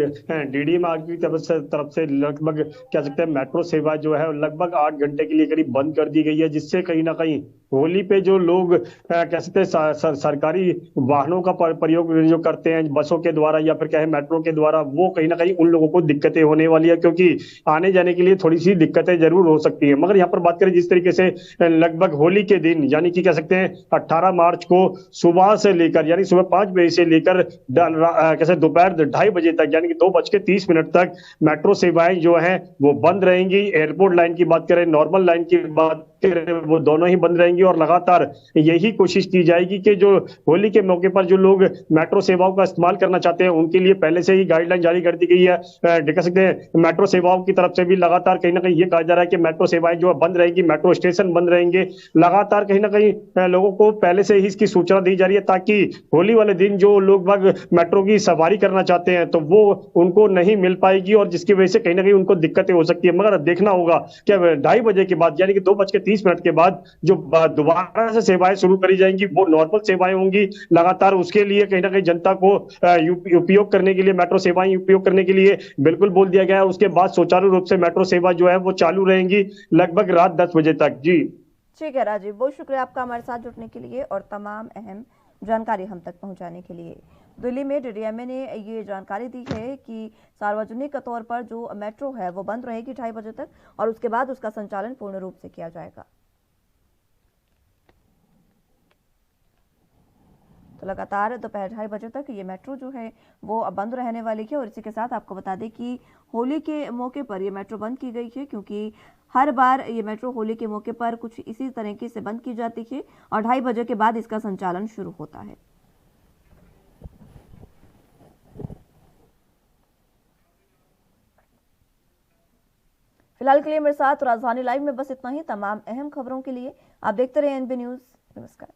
Speaker 7: डीडीएम आग की तरफ से लगभग कह सकते हैं मेट्रो सेवा जो है लगभग 8 घंटे के लिए करीब बंद कर दी गई है, जिससे कहीं ना कहीं होली पे जो लोग कह सकते हैं सरकारी वाहनों का प्रयोग जो करते हैं बसों के द्वारा या फिर कहे मेट्रो के द्वारा, वो कहीं ना कहीं उन लोगों को दिक्कतें होने वाली है, क्योंकि आने जाने के लिए थोड़ी सी दिक्कतें जरूर हो सकती है। मगर यहाँ पर बात करें जिस तरीके से लगभग होली के दिन यानी कि कह सकते हैं 18 मार्च को सुबह से लेकर यानी सुबह 5 बजे से लेकर कैसे दोपहर 2:30 बजे तक यानी कि 2:30 तक मेट्रो सेवाएं जो है वो बंद रहेंगी। एयरपोर्ट लाइन की बात करें, नॉर्मल लाइन की बात करें वो दोनों ही बंद रहेंगी और लगातार यही कोशिश की जाएगी कि जो होली के मौके पर जो लोग मेट्रो सेवाओं का इस्तेमाल करना चाहते हैं उनके लिए पहले से ही गाइडलाइन जारी कर दी गई है। कह सकते हैं मेट्रो सेवाओं की तरफ से भी लगातार कहीं ना कहीं ये कहा जा रहा है कि मेट्रो सेवाएं जो है बंद रहेंगी, मेट्रो स्टेशन बंद रहेंगे। लगातार कहीं ना कहीं लोगों को पहले से ही इसकी सूचना दी जा रही है ताकि होली वाले दिन जो लोग बाग मेट्रो की सवारी करना चाहते हैं तो वो उनको नहीं मिल पाएगी और जिसकी वजह से कहीं ना कहीं उनको दिक्कतें हो सकती है। मगर देखना होगा कि 2:30 बजे के बाद यानी कि 2:30 के बाद जो दोबारा से सेवाएं शुरू करी जाएंगी वो नॉर्मल सेवाएं होंगी। लगातार उसके लिए कहीं ना कहीं जनता को उपयोग करने के लिए मेट्रो सेवाएं उपयोग करने के लिए बिल्कुल बोल दिया गया है। उसके बाद सुचारू रूप से मेट्रो सेवा जो है वो चालू रहेंगी लगभग रात 10 बजे तक। जी
Speaker 1: ठीक है राजीव, बहुत शुक्रिया आपका हमारे साथ जुड़ने के लिए और तमाम अहम जानकारी हम तक पहुंचाने के लिए। दिल्ली में डीडीएमए ने ये जानकारी दी है कि सार्वजनिक तौर पर जो मेट्रो है वो बंद रहेगी 2:30 बजे तक और उसके बाद उसका संचालन पूर्ण रूप से किया जाएगा। तो लगातार दोपहर 2:30 बजे तक ये मेट्रो जो है वो अब बंद रहने वाली है। और इसी के साथ आपको बता दें कि होली के मौके पर ये मेट्रो बंद की गई है क्योंकि हर बार ये मेट्रो होली के मौके पर कुछ इसी तरीके से बंद की जाती है और 2:30 बजे के बाद इसका संचालन शुरू होता है। फिलहाल के लिए मेरे साथ राजधानी लाइव में बस इतना ही। तमाम अहम खबरों के लिए आप देखते रहे एनबी न्यूज। नमस्कार।